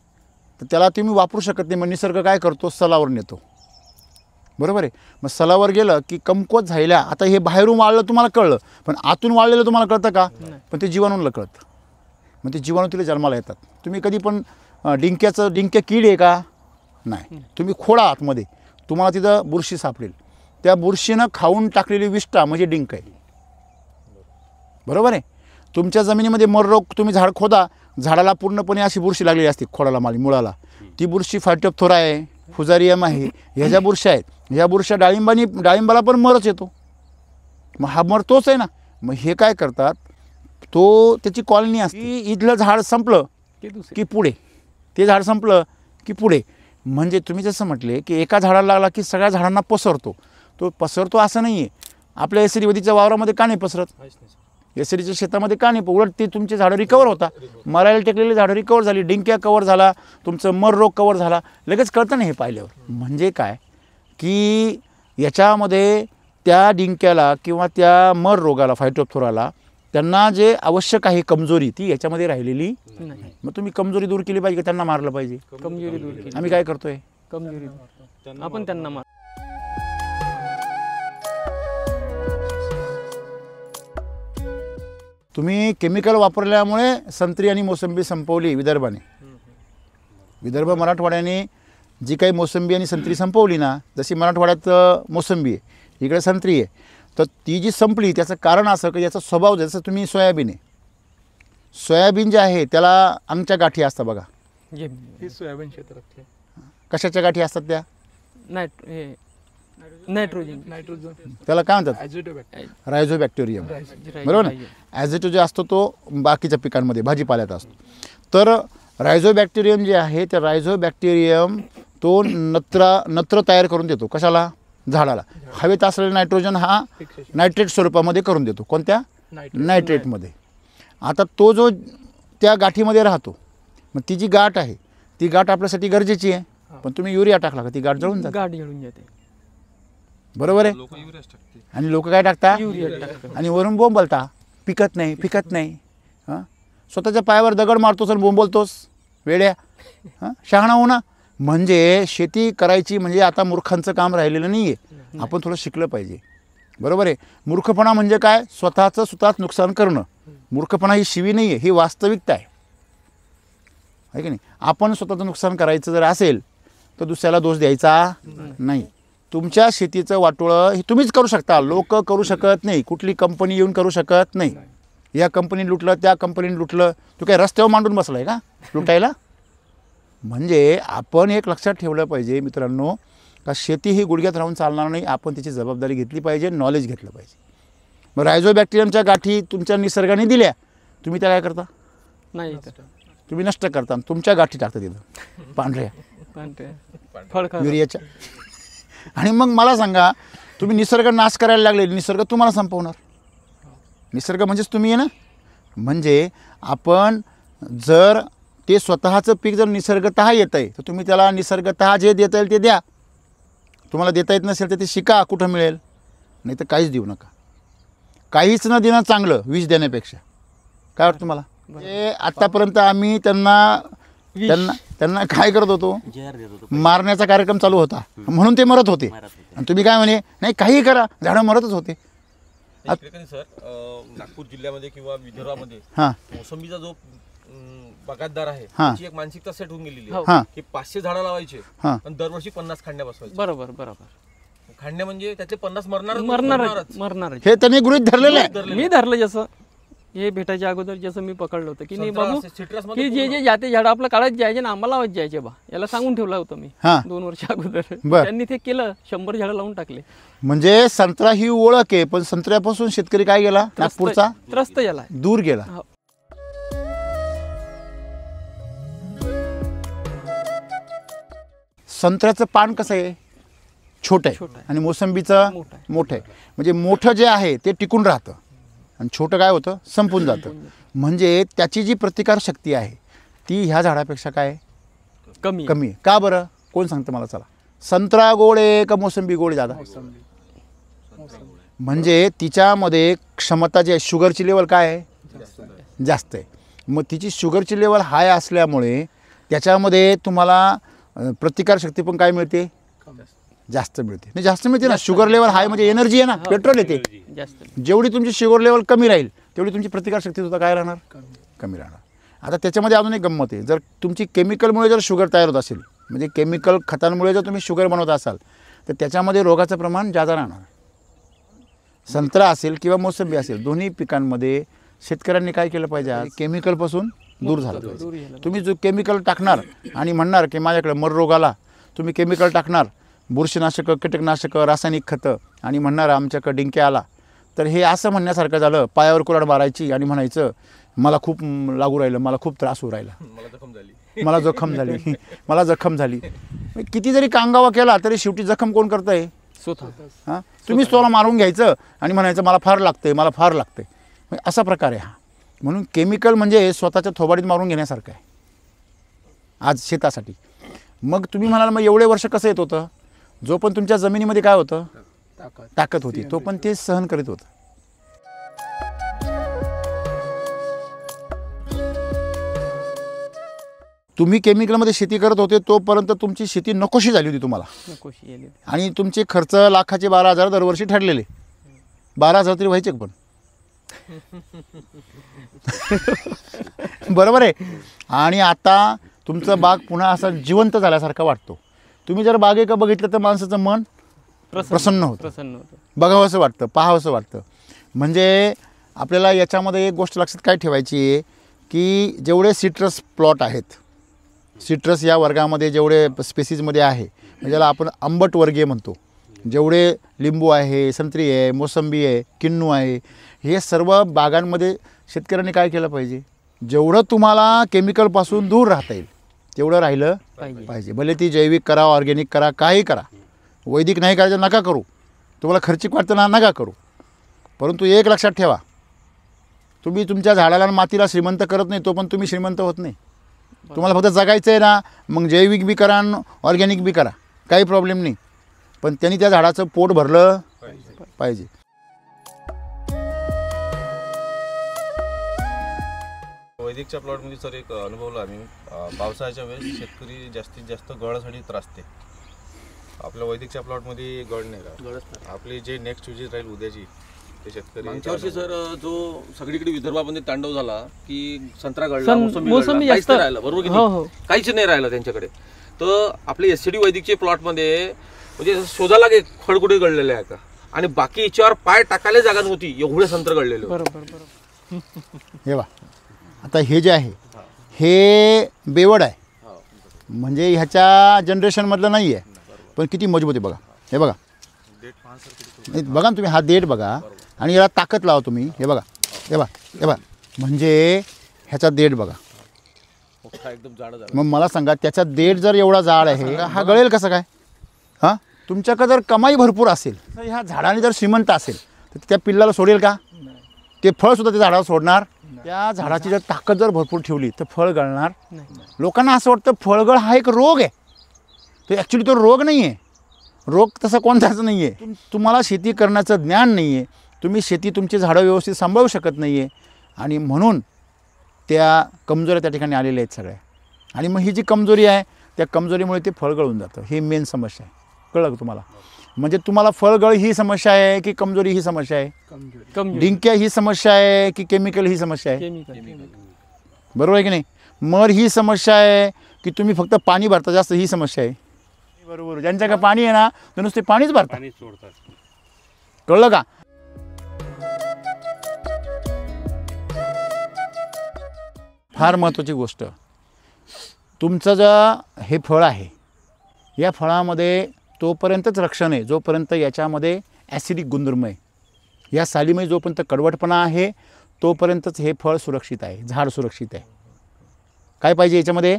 तर त्याला तुम्ही वापरू शकत नाही मग निसर्ग काय करतो सलावर नेतो बरोबर आहे मग सलावर गेलं की कमकुवत झालेल्या आता हे बाहेरून वाळलं तुम्हाला कळलं पण आतून वाळलेलं तुम्हाला कळतं का पण ते जीवाणूला कळतं मग ते जीवाणू तिला जन्माला येतात तुम्ही कधी पण डिंक्या कीड आहे का नाही तुम्ही खोडा आतमध्ये तुम्हाला तिथं बुरशी सापडेल त्या बुरशीनं खाऊन टाकलेली विष्ठा म्हणजे डिंक आहे बरोबर आहे तुमच्या जमिनीमध्ये मर रोग तुम्ही झाड खोदा झाडाला पूर्णपणे अशी बुरशी लागलेली असते खोडाला मुळाला ती बुरशी फायटोप्थोरा आहे फुजारियम आहे ह्या ज्या बुरशा आहेत ह्या बुरशा डाळिंबाला पण मरच येतो मग हा मर तोच आहे ना मग हे काय करतात तो त्याची कॉलनी असते इथलं झाड संपलं की पुढे ते झाड संपलं की पुढे म्हणजे तुम्ही जसं म्हटले की एका झाडाला लागला की सगळ्या झाडांना पसरतो तो पसरतो असं नाही आहे आपल्या एसिडीवतीच्या वावरामध्ये का नाही पसरत एसिडीच्या शेतामध्ये का नाही उलट ते तुमचे झाडं रिकवर होता मरायला टेकलेली झाडं रिकवर झाली डिंक्या कवर झाला तुमचं मर रोग कवर झाला लगेच कळतं ना हे पाहिल्यावर म्हणजे काय की याच्यामध्ये त्या डिंक्याला किंवा त्या मर रोगाला फायटोप्थोराला त्यांना जे आवश्यक आहे कमजोरी ती याच्यामध्ये राहिलेली नाही मग तुम्ही कमजोरी दूर केली पाहिजे त्यांना मारलं पाहिजे कमजोरी दूर केली आम्ही काय करतोय कमजोरी आपण त्यांना मार तुम्ही केमिकल वापरल्यामुळे संत्री आणि मोसंबी संपवली विदर्भाने विदर्भ मराठवाड्याने जी काही मोसंबी आणि संत्री संपवली ना जशी मराठवाड्यात मोसंबी आहे इकडे संत्री आहे तर ती जी संपली त्याचं कारण असं की याचा स्वभाव जसं तुम्ही सोयाबीन आहे सोयाबीन जे आहे त्याला अंगच्या गाठी असतात बघा हे सोयाबीन क्षेत्रातले कशाच्या गाठी असतात त्या नायट्रोजन त्याला काय म्हणतात रायझोबॅक्टेरियम बरोबर ना ॲझिटो जो असतो तो बाकीच्या पिकांमध्ये भाजीपाल्यात असतो तर रायझोबॅक्टेरियम जे आहे त्या रायझोबॅक्टेरियम तो नत्र तयार करून देतो कशाला झाडाला हवेत असलेलं नायट्रोजन हा नायट्रेट स्वरूपामध्ये करून देतो कोणत्या नायट्रेटमध्ये आता तो जो त्या गाठीमध्ये राहतो मग ती जी गाठ आहे ती गाठ आपल्यासाठी गरजेची आहे पण तुम्ही युरिया टाकला का ती गाठ जळून जाते बरोबर आहे आणि लोक काय टाकता आणि वरून बोंबलता पिकत नाही हां स्वतःच्या पायावर दगड मारतोस आणि बोंबलतोस वेड्या हां शहाणा हो ना म्हणजे शेती करायची म्हणजे आता मूर्खांचं काम राहिलेलं नाही आहे आपण थोडं शिकलं पाहिजे बरोबर आहे मूर्खपणा म्हणजे काय स्वतःच नुकसान करणं मूर्खपणा ही शिवी नाही आहे ही वास्तविकता आहे की नाही आपण स्वतःचं नुकसान करायचं जर असेल तर दुसऱ्याला दोष द्यायचा नाही तुमच्या शेतीचं वाटोळं हे तुम्हीच करू शकता लोक करू शकत नाही कुठली कंपनी येऊन करू शकत नाही या कंपनीने लुटलं त्या कंपनीने लुटलं तू काय रस्त्यावर मांडून बसला आहे का लुटायला म्हणजे आपण एक लक्षात ठेवलं पाहिजे मित्रांनो का शेती ही गुडघ्यात राहून चालणार नाही आपण त्याची जबाबदारी घेतली पाहिजे नॉलेज घेतलं पाहिजे मग रायझोबॅक्टेरियमच्या गाठी तुमच्या निसर्गाने दिल्या तुम्ही त्या काय करता नाही तुम्ही नष्ट करता तुमच्या गाठी टाकता तिथं पांढऱ्या युरियाच्या आणि मग मला सांगा तुम्ही निसर्ग नाश करायला लागले निसर्ग तुम्हाला संपवणार निसर्ग म्हणजेच तुम्ही आहे ना म्हणजे आपण जर ते स्वतःचं पीक जर निसर्गतः येतं आहे तर तुम्ही त्याला निसर्गतः जे देता येईल ते द्या तुम्हाला देता येत नसेल तर ते शिका कुठं मिळेल नाही तर काहीच देऊ नका काहीच न देणं चांगलं विष देण्यापेक्षा काय वाटतं तुम्हाला म्हणजे आत्तापर्यंत आम्ही त्यांना काय करत होतो मारण्याचा कार्यक्रम चालू होता म्हणून ते मरत होते आणि तुम्ही काय म्हणे नाही काही करा झाडं मरतच होते सर नागपूर जिल्ह्यामध्ये किंवा विदर्भामध्ये हां मोसंबीचा जो बागायतदार आहे हां. त्याची एक मानसिकता सेट होऊन गेलेली हां. आहे की 500 झाडं लावायचे हां. आणि दरवर्षी 50 खांड्या बसवायच्या बरोबर खांडणे म्हणजे त्याचे 50 मरणारच. मरणारच हे त्यांनी गृहीत धरलेलं आहे. मी धरलं जसं हे भेटायच्या अगोदर जसं मी पकडलं होतं की नाही बाबू सिट्रस की जे जाते झाड आपलं काळात जायचे ना आम्हाला लावत जायचे बा याला सांगून ठेवलं होतं मी हा. 2 वर्ष अगोदर बर. त्यांनी ते केलं 100 झाडं लावून टाकले. म्हणजे संत्रा ही ओळख आहे, पण संत्र्यापासून शेतकरी काय गेला, नागपूरचा त्रस्त झाला. दूर गेला. हो. संत्र्याचं पान कसं आहे, छोटं छोटं आहे, आहे. आणि मोसंबीचं मोठं आहे. मोठं आहे. म्हणजे मोठं जे आहे ते टिकून राहतं आणि छोटं काय होतं, संपून जातं. म्हणजे त्याची जी प्रतिकार शक्ती आहे ती ह्या झाडापेक्षा काय आहे? कमी कमी आहे. का बरं, कोण सांगतं मला? चला, संत्रा गोड आहे का मोसंबी गोड दादा? म्हणजे तिच्यामध्ये क्षमता जी आहे, शुगरची लेवल काय आहे, जास्त आहे. मग तिची शुगरची लेवल हाय असल्यामुळे त्याच्यामध्ये तुम्हाला प्रतिकारशक्ती पण काय मिळते, जास्त मिळते. नाही जास्त मिळते ना, शुगर लेवल हाय म्हणजे एनर्जी आहे ना, पेट्रोल येते. जास्त जेवढी तुमची शुगर लेवल कमी राहील तेवढी तुमची प्रतिकारशक्ती सुद्धा काय राहणार, कमी राहणार. आता त्याच्यामध्ये अजून एक गंमत आहे, जर तुमची केमिकलमुळे जर शुगर तयार होत असेल, म्हणजे केमिकल खतांमुळे जर तुम्ही शुगर बनवत असाल तर त्याच्यामध्ये रोगाचं प्रमाण जादा राहणार. संत्रा असेल किंवा मोसंबी असेल, दोन्ही पिकांमध्ये शेतकऱ्यांनी काय केलं पाहिजे, आज केमिकलपासून दूर झालं पाहिजे. तुम्ही जो केमिकल टाकणार आणि म्हणणार की माझ्याकडे मर रोग आला, तुम्ही केमिकल टाकणार, बुरशीनाशकं, कीटकनाशकं, रासायनिक खतं, आणि म्हणणार आमच्याकडे डिंक्या आला, तर हे असं म्हणण्यासारखं झालं, पायावर कुऱ्हाड मारायची आणि म्हणायचं मला खूप लागू राहिलं, मला खूप त्रास होऊ राहिला, मला जखम झाली. किती जरी कांगावा केला तरी शेवटी जखम कोण करतंय, स्वतः. हां, तुम्ही स्वतःला मारून घ्यायचं आणि म्हणायचं मला फार लागतंय, मला फार लागतंय. असा प्रकार आहे हा. म्हणून केमिकल म्हणजे स्वतःच्या थोबाडीत मारून घेण्यासारखं आहे आज शेतासाठी. मग तुम्ही म्हणाल मग एवढे वर्ष कसं येत होतं, जो पण तुमच्या जमिनीमध्ये काय होतं, ताकद होती, तो पण ते सहन करीत होतं. तुम्ही केमिकलमध्ये शेती करत होते तोपर्यंत तुमची शेती नकोशी झाली होती तुम्हाला, नकोशी आली. आणि तुमचे खर्च लाखाचे 12,000 दरवर्षी ठरलेले. 12,000 तरी व्हायचे पण बरोबर आहे. आणि आता तुमचं बाग पुन्हा असा जिवंत झाल्यासारखा वाटतो. तुम्ही जर बागेकडे बघितलं तर माणसाचं मन प्रसन्न होतं, बघावंसं वाटतं, पाहावंसं वाटतं. म्हणजे आपल्याला याच्यामध्ये एक गोष्ट लक्षात काय ठेवायची आहे की जेवढे सिट्रस प्लॉट आहेत, सिट्रस या वर्गामध्ये जेवढे स्पेसीजमध्ये आहे, म्हणजे ज्याला आपण आंबट वर्गीय म्हणतो, जेवढे लिंबू आहे, संत्री आहे, मोसंबी आहे, किन्नू आहे, हे सर्व बागांमध्ये शेतकऱ्यांनी काय केलं पाहिजे, जेवढं तुम्हाला केमिकलपासून दूर राहता येईल तेवढं राहिलं पाहिजे. भले ती जैविक करा, ऑर्गॅनिक करा, काही करा. वैदिक नाही करायचं, नका करू. तुम्हाला खर्चिक वाटतं ना, नका करू. परंतु एक लक्षात ठेवा, तुम्ही तुमच्या झाडाला आणि मातीला श्रीमंत करत नाही तो पण तुम्ही श्रीमंत होत नाही. तुम्हाला फक्त जगायचं आहे ना, मग जैविक बी करा, ऑर्गॅनिक बी करा, काही प्रॉब्लेम नाही. पण त्यांनी त्या झाडाचं पोट भरलं पाहिजे. वैदिकच्या प्लॉटमध्ये सर एक अनुभवला आम्ही, पावसाळ्याच्या वेळेस शेतकरी जास्तीत जास्त गळासाठी त्रासते. आपल्या वैदिकच्या प्लॉटमध्ये गळ नाही राहत. आपली जे नेक्स्ट युजेस राहील उद्याची ते शेतकरी. मागच्या वर्षी सर जो सगळीकडे विदर्भामध्ये तांडव झाला की संत्रा गळला, सं- मोसंबी मोसंबी गळला, काहीच जास्त- नाही राहिलं, बरोबर की हो, नाही? हो. काहीच नाही राहिलं त्यांच्याकडे. तर आपले एससीडी वैदिकचे प्लॉटमध्ये म्हणजे शोधायला लागे खडकुडे गळलेले आहे का, आणि बाकी याच्यावर पाय टाकायला जागा नव्हती, एवढे संत्र गळलेले होते. बरोबर. हे बघा, आता हे जे आहे हे बेवड आहे, म्हणजे ह्याच्या जनरेशनमधलं नाही आहे, पण किती मजबूत आहे बघा. हे बघा, बघा ना तुम्ही, हा देठ बघा आणि याला ताकद लावा तुम्ही. हे बघा, हे बघा, हे बघा, म्हणजे ह्याचा देठ बघा. एकदम जाड झालं. मग मला सांगा, त्याचा देठ जर एवढा जाड आहे, हा गळेल कसं काय? हां, तुमच्याकडे जर कमाई भरपूर असेल, तर ह्या झाडाने जर श्रीमंत असेल तर त्या पिल्लाला सोडेल का? ते फळसुद्धा त्या झाडाला सोडणार. त्या झाडाची जर ताकद जर भरपूर ठेवली तर फळ गळणार. लोकांना असं वाटतं फळगळ हा एक रोग आहे, तो ॲक्च्युली तो रोग नाही आहे. रोग तसा कोणताच नाही आहे. तुम्हाला शेती करण्याचं ज्ञान नाही आहे, तुम्ही शेती तुमची झाडं व्यवस्थित सांभाळू शकत नाही आहे, आणि म्हणून त्या कमजोऱ्या त्या ठिकाणी आलेल्या आहेत सगळ्या. आणि मग ही जी कमजोरी आहे त्या कमजोरीमुळे ते फळ गळून जातं. ही मेन समस्या आहे. कळलं का तुम्हाला? म्हणजे तुम्हाला फळगळ ही समस्या आहे की कमजोरी ही समस्या आहे? डिंक्या ही समस्या आहे की केमिकल ही समस्या आहे? बरोबर आहे की नाही? मर ही समस्या आहे की तुम्ही फक्त पाणी भरता जास्त ही समस्या आहे? बरोबर, ज्यांच्याकडे पाणी आहे ना ते नुसते पाणीच भरतात, पाणी सोडतात. कळलं का? फार महत्त्वाची गोष्ट, तुमचं जे हे फळ आहे या फळामध्ये तोपर्यंतच रक्षण आहे जोपर्यंत याच्यामध्ये ॲसिडिक गुणधर्म आहे. या सालीमध्ये जोपर्यंत कडवटपणा आहे तोपर्यंतच हे फळ सुरक्षित आहे, झाड सुरक्षित आहे. काय पाहिजे याच्यामध्ये?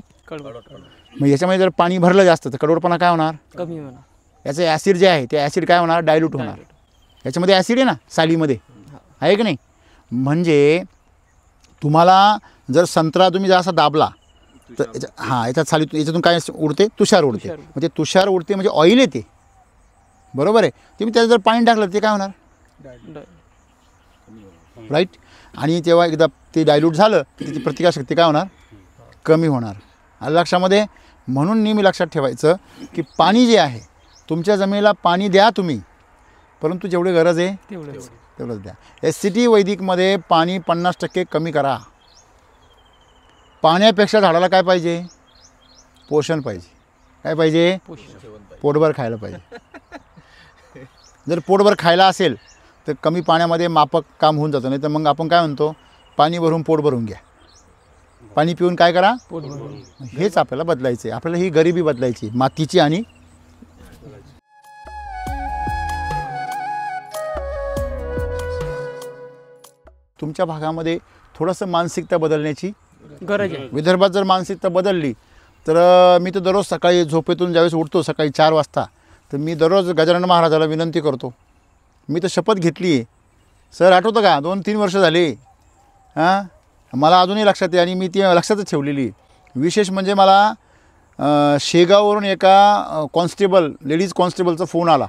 मग याच्यामध्ये जर पाणी भरलं जास्त तर कडवटपणा काय होणार? कमी होणार. याचं ॲसिड जे आहे ते ॲसिड काय होणार? डायल्यूट होणार. याच्यामध्ये ॲसिड आहे ना सालीमध्ये, आहे की नाही? म्हणजे तुम्हाला जर संत्रा तुम्ही जर असा दाबला तर याच्यात साली याच्यातून काय उडते? तुषार उडते. म्हणजे तुषार उडते म्हणजे ऑइल येते, बरोबर आहे. तुम्ही त्याचं जर पाणी टाकलं ते काय होणार? राईट. आणि तेव्हा एकदा ते डायल्यूट झालं तर त्याची प्रतिकारशक्ती काय होणार? कमी होणार. आलं लक्षामध्ये? म्हणून नेहमी लक्षात ठेवायचं की पाणी जे आहे तुमच्या जमिनीला पाणी द्या तुम्ही, परंतु जेवढी गरज आहे तेवढंच द्या. SCT वैदिकमध्ये पाणी 50% कमी करा. पाण्यापेक्षा झाडाला काय पाहिजे? पोषण पाहिजे. काय पाहिजे? पोटभर खायला पाहिजे. जर पोटभर खायला असेल तर कमी पाण्यामध्ये मापक काम होऊन जातं. नाही तर मग आपण काय म्हणतो? पाणी भरून पोट भरून घ्या. पाणी पिऊन काय करा? पोट भरून. हेच आपल्याला बदलायचं आहे. आपल्याला ही गरिबी बदलायची मातीची. आणि तुमच्या भागामध्ये थोडंसं मानसिकता बदलण्याची गरज आहे. विदर्भात जर मानसिकता बदलली तर मी तर दररोज सकाळी झोपेतून ज्यावेळेस उठतो सकाळी 4 वाजता तर मी दररोज गजानन महाराजाला विनंती करतो. मी तर शपथ घेतली आहे सर, आठवतं का? 2-3 वर्ष झाले. मला अजूनही लक्षात आहे आणि मी ती लक्षातच ठेवलेली आहे. विशेष म्हणजे मला शेगाववरून एका कॉन्स्टेबल, लेडीज कॉन्स्टेबलचा फोन आला.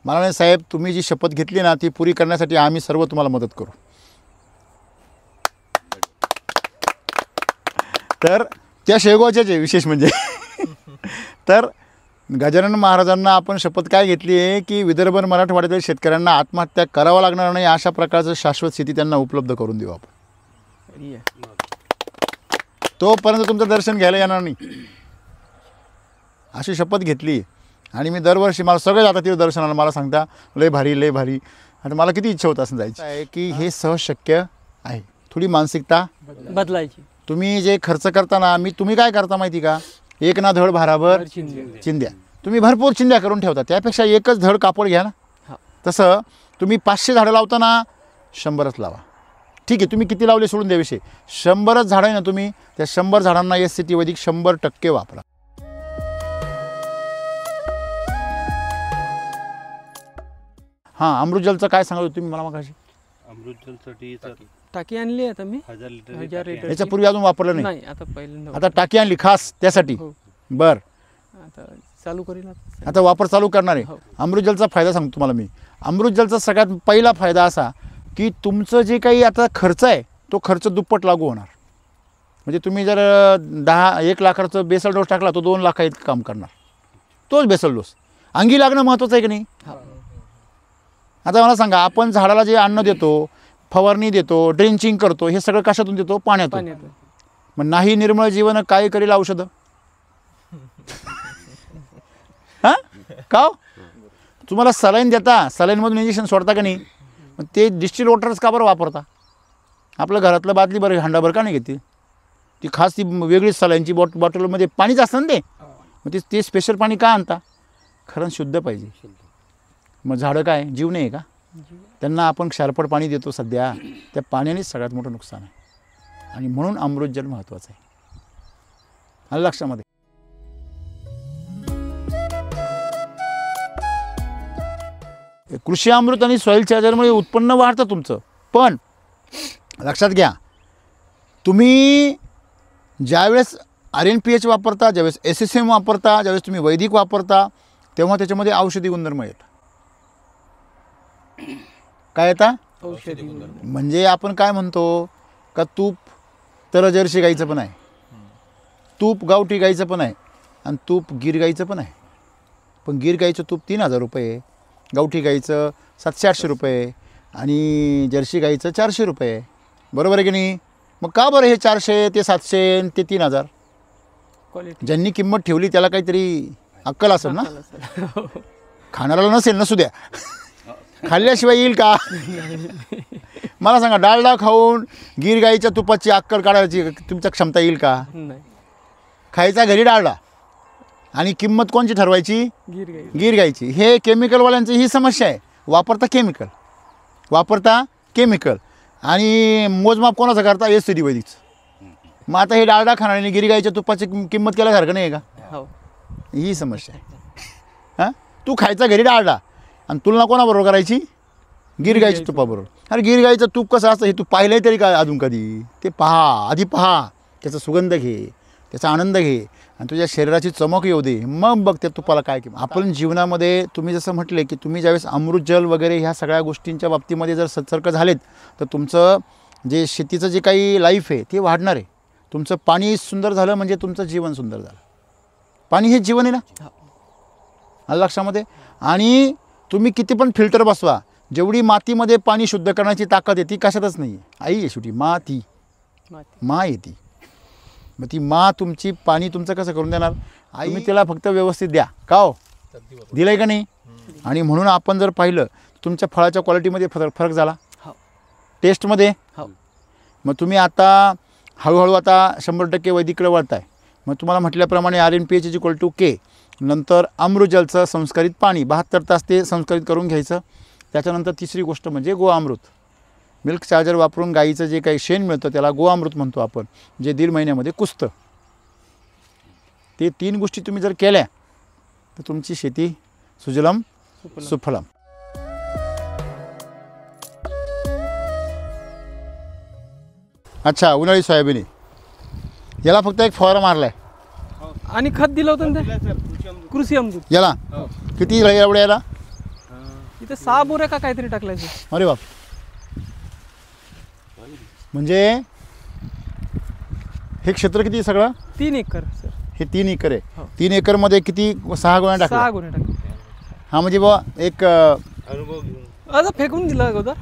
मला नाही साहेब, तुम्ही जी शपथ घेतली ना ती पुरी करण्यासाठी आम्ही सर्व तुम्हाला मदत करू. तर त्या शेगावच्याच आहे विशेष म्हणजे. तर गजानन महाराजांना आपण शपथ काय घेतली आहे की विदर्भ मराठवाड्यातील शेतकऱ्यांना आत्महत्या करावं लागणार नाही अशा प्रकारचं शाश्वत स्थिती त्यांना उपलब्ध करून देऊ आपण. तोपर्यंत तुमचं दर्शन घ्यायला येणार नाही अशी शपथ घेतली. आणि मी दरवर्षी मला सगळे जातात तिथे दर्शनाला, मला सांगता लय भारी लय भारी. आणि मला किती इच्छा होत असं जायची आहे की हे सहज शक्य आहे. थोडी मानसिकता बदलायची. तुम्ही जे खर्च करताना तुम्ही काय करता माहिती का? एक ना धड भाराभर चिंध्या. तुम्ही भरपूर चिंध्या करून ठेवता, त्यापेक्षा एकच धड कापड घ्या ना. तसं तुम्ही 500 झाडं लावताना 100च लावा. ठीक आहे, तुम्ही किती लावले सोडून द्याविषयी, 100च झाडं आहे ना, तुम्ही त्या 100 झाडांना SCT वैदिक 100% वापरा. अमृतजलचं काय सांगत तुम्ही मला मगाशी? अमृतजलसाठी टाकी आणली आहे आता मी 1000 लिटर 1000 लिटर. याच्यापूर्वी अजून वापरलं नाही? आता पहिल्यांदा आता टाकी आणली खास त्यासाठी. हो. बर, आता चालू करेल. आता वापर चालू करणार आहे. हो. अमृतजलचा फायदा सांगतो तुम्हाला मी. अमृतजलचा सगळ्यात पहिला फायदा असा की तुमचं जे काही आता खर्च आहे तो खर्च दुप्पट लागू होणार. म्हणजे तुम्ही जर 1 लाखाचं बेसल डोस टाकला तो 2 लाख इतकं काम करणार. तोच बेसल डोस. अंगी लागणं महत्त्वाचं आहे की नाही? आता मला सांगा, आपण झाडाला जे अन्न देतो, फवारणी देतो, ड्रेंचिंग करतो, हे सगळं कशातून देतो? पाण्यातून. मग नाही निर्मळ जीवन काय करेल औषधं? का तुम्हाला सलाईन देता, सलाईनमधून इंजेक्शन सोडता का नाही? मग ते डिस्टिल वॉटरच का बरं वापरता? आपलं घरातलं बादली बरं हांडाभर का नाही घेते? ती खास ती वेगळीच सलाईनची बॉटलमध्ये पाणीच असतं ना ते. मग ते स्पेशल पाणी का आणता? खरं शुद्ध पाहिजे. मग झाडं काय जीव नाही का? त्यांना आपण क्षारपट पाणी देतो सध्या, त्या पाण्यानेच सगळ्यात मोठं नुकसान आहे. आणि म्हणून अमृतजल महत्त्वाचं आहे. आलं लक्षामध्ये? कृषी अमृत आणि सॉईल चार्जरमुळे उत्पन्न वाढतं तुमचं. पण लक्षात घ्या, तुम्ही ज्यावेळेस RNPH वापरता, ज्यावेळेस SSM वापरता, ज्यावेळेस तुम्ही वैदिक वापरता, तेव्हा त्याच्यामध्ये औषधी गुणधर्म येतात. काय येतात? औषधी गुणधर्म. म्हणजे आपण काय म्हणतो का तूप तर जर्सी गाईचं पण आहे, तूप गावठी गाईचं पण आहे, आणि तूप गिर गाईचं पण आहे. पण गिर गाईचं तूप 3000 रुपये, गावठी गाईचं 700-800 रुपये, आणि जर्सी गाईचं 400 रुपये. बरोबर आहे की नाही? मग का बरं हे 400 ते 700 ते 3000? क्वालिटी. ज्यांनी किंमत ठेवली त्याला काहीतरी अक्कल असेल ना, खाणाऱ्याला नसेल नसू द्या, खाल्ल्याशिवाय येईल का? मला सांगा, डालडा खाऊन गीर गाईच्या तुपाची अक्कल काढायची तुमच्या क्षमता येईल का? नाही. खायचा घरी डालडा आणि किंमत कोणची ठरवायची? गिर गाई. गीर गाईची. हे केमिकलवाल्यांची ही समस्या आहे, वापरता केमिकल आणि मोजमाप कोणाचं करता? एसडी वैदिकचं. मग आता हे डालडा खाणार आणि गिर गाईच्या तुपाची किंमत केल्यासारखं नाही आहे का? हो. ही समस्या आहे. हां, तू खायचा घरी डालडा आणि तुलना कोणाबरोबर करायची? गिर गाईच्या तुपाबरोबर. अरे गिर गाईचं तूप कसं असतं हे तू पाहिलंय तरी काय अजून कधी? ते आधी पहा, त्याचा सुगंध घे, त्याचा आनंद घे आणि तुझ्या शरीराची चमक येऊ दे, मग बघ त्या तुपाला काय किंमत. आपण जीवनामध्ये तुम्ही जसं म्हटले की तुम्ही ज्यावेळेस अमृत जल वगैरे ह्या सगळ्या गोष्टींच्या बाबतीमध्ये जर सतर्क झालेत तर तुमचं जे शेतीचं जे काही लाईफ आहे ते वाढणार आहे. तुमचं पाणी सुंदर झालं म्हणजे तुमचं जीवन सुंदर झालं. पाणी हे जीवन आहे ना, आलं लक्षामध्ये. आणि तुम्ही किती पण फिल्टर बसवा, जेवढी मातीमध्ये पाणी शुद्ध करण्याची ताकद आहे ती कशातच नाही आहे. आई आहे शेवटी, मा येते. मग ती तुमची पाणी तुमचं कसं करून देणार? आई. तुम्ही त्याला फक्त व्यवस्थित द्या. का हो, दिलं आहे का नाही? आणि म्हणून आपण जर पाहिलं तुमच्या फळाच्या क्वालिटीमध्ये फरक झाला, टेस्टमध्ये. मग तुम्ही आता हळूहळू आता 100% वैदिकडे वळताय. मग तुम्हाला म्हटल्याप्रमाणे RNPH=K, नंतर अमृतजलचं संस्करित पाणी 72 तास ते संस्करित करून घ्यायचं. त्याच्यानंतर तिसरी गोष्ट म्हणजे गोअमृत. मिल्क चार्जर वापरून गाईचं जे काही शेण मिळतं त्याला गोअमृत म्हणतो आपण, जे 1.5 महिन्यामध्ये कुसतं. ते 3 गोष्टी तुम्ही जर केल्या तर तुमची शेती सुजलम सुफलम. अच्छा, उन्हाळी सोयाबीन याला फक्त एक फवारा मारलाय आणि खत दिलं होतं ना ते कृषी अमृत. याला किती एवढ्या याला? इथे 6 बोऱ्या का काहीतरी टाकलायचं. अरे बाप, म्हणजे हे क्षेत्र किती सगळं? 3 एकर सर. हे 3 एकर आहे. 3 एकरमध्ये किती? 6 गोण्या टाकल्या. 6 गोण्या टाकल्या. हा, म्हणजे बाबा एक अनुभव घेऊन आता फेकून दिलं अगोदर,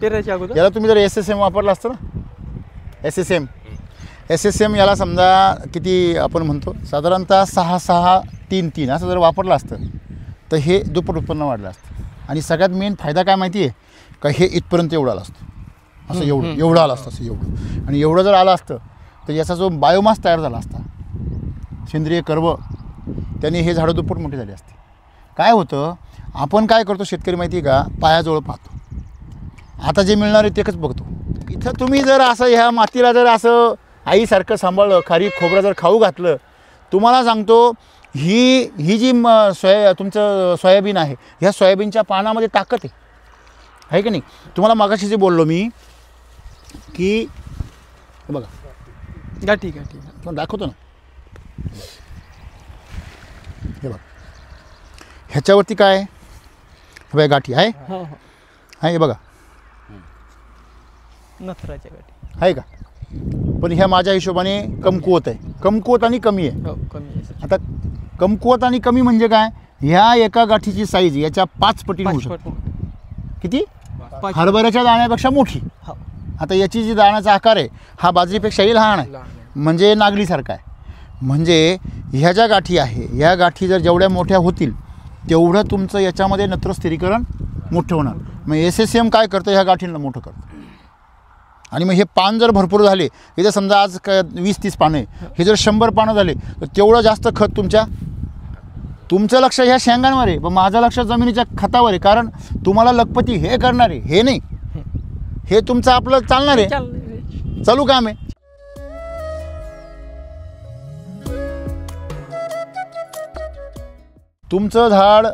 पेरायच्या अगोदर. याला तुम्ही जर SSM वापरला असतं ना, SSM याला समजा किती आपण म्हणतो साधारणतः 6-6-3-3 असं जर वापरलं असतं तर हे दुप्पट उत्पन्न वाढलं असतं. आणि सगळ्यात मेन फायदा काय माहिती आहे का? हे इथपर्यंत एवढं आलं असतं, असं एवढं आलं असतं, असं एवढं. आणि एवढं जर आलं असतं तर याचा जो बायोमास तयार झाला असता, सेंद्रिय कर्ब, त्याने हे झाडं दुप्पट मोठी झाली असते. काय होतं, आपण काय करतो शेतकरी माहिती आहे का? पायाजवळ पाहतो, आता जे मिळणार आहे तेच बघतो. इथं तुम्ही जर असं ह्या मातीला जर असं आईसारखं सांभाळलं, खारीक खोबरं जर खाऊ घातलं, तुम्हाला सांगतो ही जी तुमचं सोयाबीन आहे, ह्या सोयाबीनच्या पानामध्ये ताकद आहे की नाही? तुम्हाला मागाशी जे बोललो मी की हे बघा गाठी तुम्हाला दाखवतो ना, हे बघा ह्याच्यावरती काय आहे? हे बघा गाठी आहे, हो. हे बघा नथराच्या गाठी आहे का? पण ह्या माझ्या हिशोबाने कमकुवत आहे, कमकुवत आणि कमी आहे. हो, कमी आहे सर. आता कमकुवत आणि कमी म्हणजे काय? ह्या एका गाठीची साईज याच्या 5 पटीने होऊ शकते. किती? हरभऱ्याच्या दाण्यापेक्षा मोठी. हो. आता याची जी दाण्याचा आकार आहे हा बाजरीपेक्षाही लहान आहे, म्हणजे नागलीसारखा आहे. म्हणजे ह्या ज्या गाठी आहे, ह्या गाठी जर जेवढ्या मोठ्या होतील तेवढं तुमचं याच्यामध्ये नत्र स्थिरीकरण मोठं होणार. मग SSM काय करतं? ह्या गाठींना मोठं करतं. आणि मग हे पान जर भरपूर झाले, इथं समजा आज 20-30 पानं आहे, हे जर 100 पानं झाले तर तेवढं जास्त खत तुमचं लक्ष ह्या शेंगांवर आहे, पण माझं लक्ष जमिनीच्या खतावर आहे. कारण तुम्हाला लखपती हे करणार आहे, हे नाही, हे तुमचं आपलं चालणार आहे, चालू काम आहे. तुमचं झाड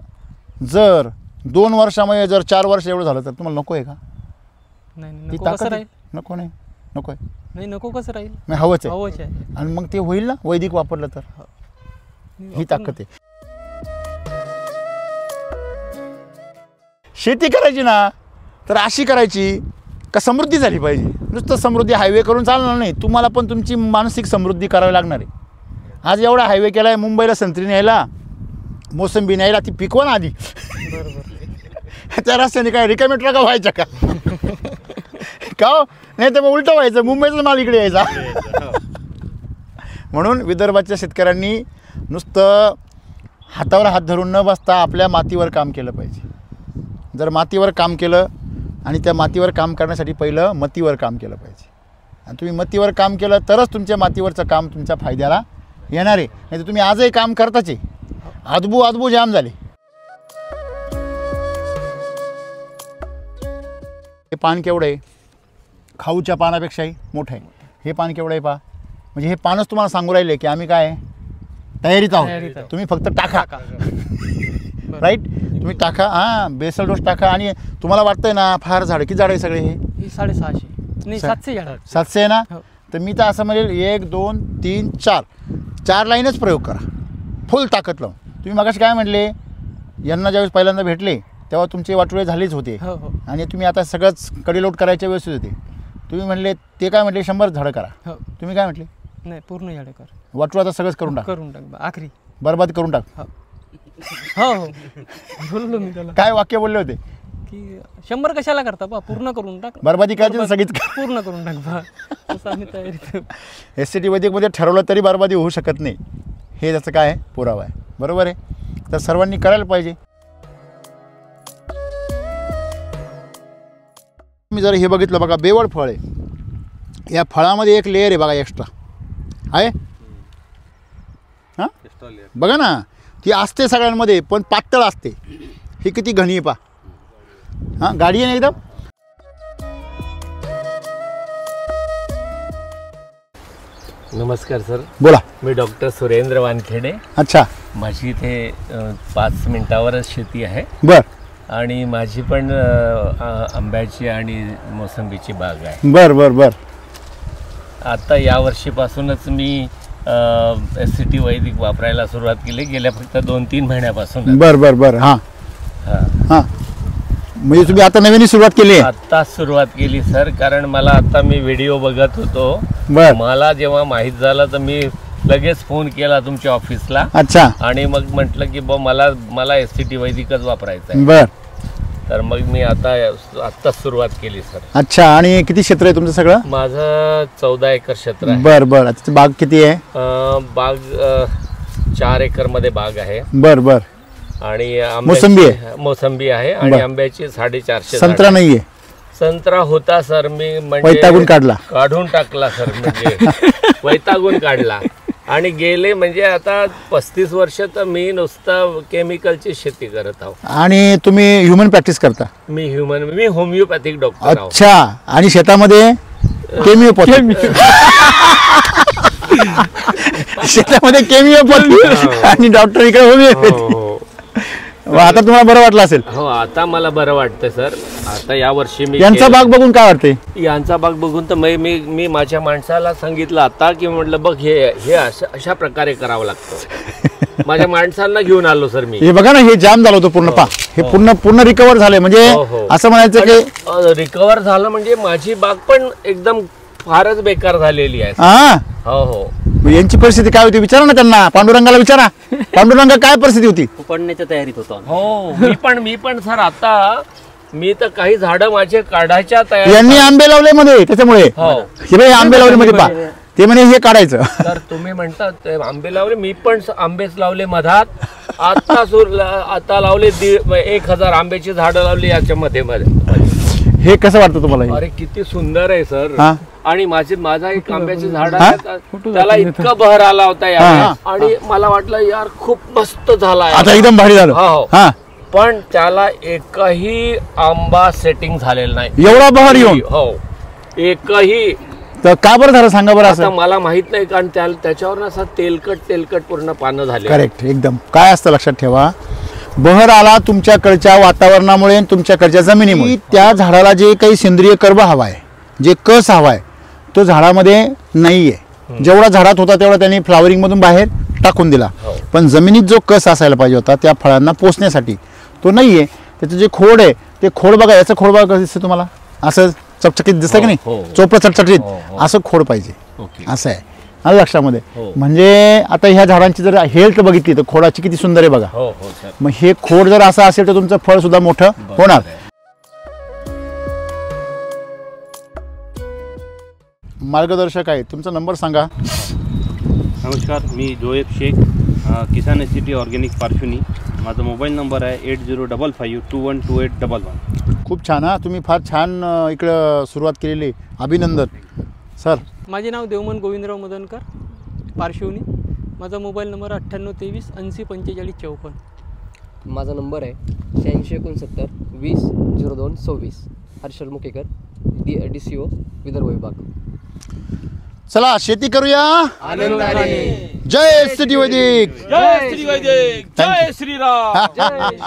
जर 2 वर्षामध्ये जर 4 वर्ष एवढं झालं तर तुम्हाला नको आहे का? नाही, ती नको ताकद कसं आहे? राहील? नको नाही, नको आहे, नाही, नको कसं राहील? मग हवंच आहे. हवंच आहे. आणि मग ते होईल ना वैदिक वापरलं तर, ही ताकद आहे. शेती करायची ना तर अशी करायची का समृद्धी झाली पाहिजे. नुसतं समृद्धी हायवे करून चालणार नाही, तुम्हाला पण तुमची मानसिक समृद्धी करावी लागणार आहे. आज एवढा हायवे केला आहे, मुंबईला संत्री न्यायला, मोसंबी न्यायला, ती पिकवा ना आधी. त्या रस्त्याने काय रिकामे ट्रका व्हायच्या का? का नाही तर मग उलटं व्हायचं, मुंबईचा माल इकडे यायचा. म्हणून विदर्भाच्या शेतकऱ्यांनी नुसतं हातावर हात धरून न बसता आपल्या मातीवर काम केलं पाहिजे. जर मातीवर काम केलं आणि त्या मातीवर काम करण्यासाठी पहिलं मतीवर काम केलं पाहिजे. आणि तुम्ही मतीवर काम केलं तरच तुमच्या मातीवरचं काम तुमच्या फायद्याला येणार आहे. नाही तर तुम्ही आजही काम करताच आहे. आदबू जाम झाले. हे पान केवढं आहे? खाऊच्या पानापेक्षाही मोठं आहे. हे पान केवढं आहे पहा. म्हणजे हे पानच तुम्हाला सांगू राहिले की आम्ही काय तयारीत आहोत. तुम्ही फक्त टाका. राईट, तुम्ही टाका. हां, बेसल डोस टाका. आणि तुम्हाला वाटतंय ना फार झाड किती झाड आहे सगळे? हे 650 नाही 700 झाड. 700 आहे ना. हो. तर मी तर असं म्हणेल 1 2 3 4 लाईनच प्रयोग करा फुल ताकद लावून. तुम्ही मगाशी काय म्हटले, यांना ज्यावेळेस पहिल्यांदा भेटले तेव्हा तुमचे वाटोळे झालेच होते. हो हो आणि तुम्ही आता सगळंच कडेलोट करायच्या व्यवस्थित होते. तुम्ही म्हणले ते काय म्हटले 100 झाडं करा. हो. तुम्ही काय म्हटले? नाही पूर्ण झाड कर. वाटोळ आता सगळंच करून टाक. करून टाक आखरी. बरबाद करून टाक. हो हो बोललो मी त्याला काय वाक्य बोलले होते की 100 कशाला करता बा, पूर्ण करून टाक. बरबादी करायची तर सगळीच कर. पूर्ण करून टाक बा, असं आम्ही तयारीत. SCT वैदिकमध्ये ठरवलं तरी बरबादी होऊ शकत नाही. हे त्याचं काय आहे पुरावा आहे. बरोबर आहे. तर सर्वांनी करायला पाहिजे. मी जर हे बघितलं बघा, बेवड फळ आहे. या फळामध्ये एक लेअर आहे बघा एक्स्ट्रा आहे. हां बघा ना, ती असते सगळ्यांमध्ये पण पातळ असते. ही किती घणी आहे पा. हां गाडी आहे ना एकदम. नमस्कार सर, बोला. मी डॉक्टर सुरेंद्र वानखेडे. अच्छा. माझी इथे 5 मिनिटावरच शेती आहे. बर आणि माझी पण आंब्याची आणि मोसंबीची बाग आहे. बर बर बर. आता यावर्षीपासूनच मी SCT वैदिक वापरायला सुरुवात केली, गेल्या फक्त 2-3 महिन्यापासून. बर बर बर. हां हां हां, म्हणजे तुम्ही आता नवीन सुरुवात केली आहे? आत्ताच सुरुवात केली सर, कारण मला आता मी व्हिडिओ बघत होतो. बर. मला जेव्हा माहीत झालं तर मी लगेच फोन केला तुमच्या ऑफिसला. अच्छा. आणि मग म्हटलं की मला SCT वैदिकच वापरायचं आहे. बर. तर मग मी आत्ताच सुरुवात केली सर. अच्छा. आणि किती क्षेत्र आहे तुमचं सगळं? माझं 14 एकर क्षेत्र आहे. बर बर. आता बाग किती आहे? बाग 4 एकरमध्ये बाग आहे. बर बर. आणि मोसंबी आहे? मोसंबी आहे. आणि आंब्याची 450. संत्रा नाहीये? संत्रा होता सर, मी म्हणजे वैतागून काढला. काढून टाकला सर, म्हणजे वैतागून काढला. आणि गेले म्हणजे आता 35 वर्ष तर मी नुसतं केमिकलची शेती करत आहो. आणि तुम्ही ह्युमन प्रॅक्टिस करता? मी होमिओपॅथिक डॉक्टर आहो. अच्छा. आणि शेतामध्ये केमिओपॅथी? शेतामध्ये केमिओपॅथी आणि डॉक्टर इकडे होमिओपॅथी. आता तुम्हाला बरं वाटलं असेल? हो, आता मला बरं वाटतं सर. आता या वर्षी मी यांचा बाग बघून काय वाटते? यांचा बाग बघून तर मी माझ्या माणसाला सांगितलं आता की म्हटलं बघ हे अशा प्रकारे करावं लागतं. माझ्या माणसांना घेऊन आलो सर मी. हे बघा ना, हे जाम झालं होतं पूर्ण. पा हे पूर्ण रिकवर झाले. म्हणजे असं म्हणायचं की रिकवर झालं म्हणजे माझी बाग पण एकदम फारच बेकार झालेली आहे. हा हो हो. यांची परिस्थिती काय होती विचारा ना त्यांना. पांडुरंगाला विचारा, पांडुरंगा काय परिस्थिती होती? पडण्याच्या तयारीत होतो. हो, मी पण सर आता मी तर काही झाडं माझे काढायच्या तयार. यांनी आंबे लावले मध्ये, त्याच्यामुळे हे बाई आंबे लावले मध्ये पा. ते म्हणे हे काढायचं. तर तुम्ही म्हणता ते आंबे लावले, मी पण आंबेच लावले मधात. आता लावले 1000 आंब्याची झाडं लावली याच्या मध्ये. हे कसं वाटतं तुम्हाला? अरे किती सुंदर आहे सर. हा. आणि माझा एक आंब्याचे झाड आहे, त्याला इतका बहर आला होता यार. आणि मला वाटलं यार खूप मस्त झाला, आता एकदम भारी झालं. हो. पण त्याला एकही आंबा सेटिंग झालेला नाही. एवढा बहर येऊन? हो, एकही. तर का बरं झालं सांगा बरं असं? मला माहित नाही, कारण त्याच्यावर असं तेलकट पूर्ण पानं झाले. करेक्ट एकदम. काय असतं लक्षात ठेवा, बहर आला तुमच्याकडच्या वातावरणामुळे, तुमच्याकडच्या जमिनीमुळे. त्या झाडाला जे काही सेंद्रिय कर्ब हवाय, जे कस हवाय, तो झाडामध्ये नाहीये. जेवढा झाडात होता तेवढा त्यांनी फ्लावरिंग मधून बाहेर टाकून दिला. पण जमिनीत जो कस असायला पाहिजे होता त्या फळांना पोचण्यासाठी तो नाहीये. त्याचं जे खोड आहे ते खोड बघा. याचं खोड बघा कसं दिसतं तुम्हाला, असं चकचकीत दिसतं की नाही? चोपडं चटचटीत असं खोड पाहिजे. असं आहे. आलं लक्षामध्ये? म्हणजे आता ह्या झाडांची जर हेल्थ बघितली तर खोडाची किती सुंदर आहे बघा. मग हे खोड जर असं असेल तर तुमचं फळ सुद्धा मोठं होणार. मार्गदर्शक आहे, तुमचा नंबर सांगा. नमस्कार, मी जोएब शेख, किसान SCT ऑर्गॅनिक पार्श्वनी. माझा मोबाईल नंबर आहे 8055212811. खूप छान हा, तुम्ही फार छान इकडं सुरुवात केलेली, अभिनंदन सर. माझे नाव देवमन गोविंदराव मदनकर, पार्श्वनी. माझा मोबाईल नंबर 9823804554. माझा नंबर आहे 8669200226. हर्षल मुकेकर, DCO विदर्भ विभाग. चला शेती करूया आनंदाने. जय SCT वैदिक. जय श्री वैदिक, जय श्रीराम. जय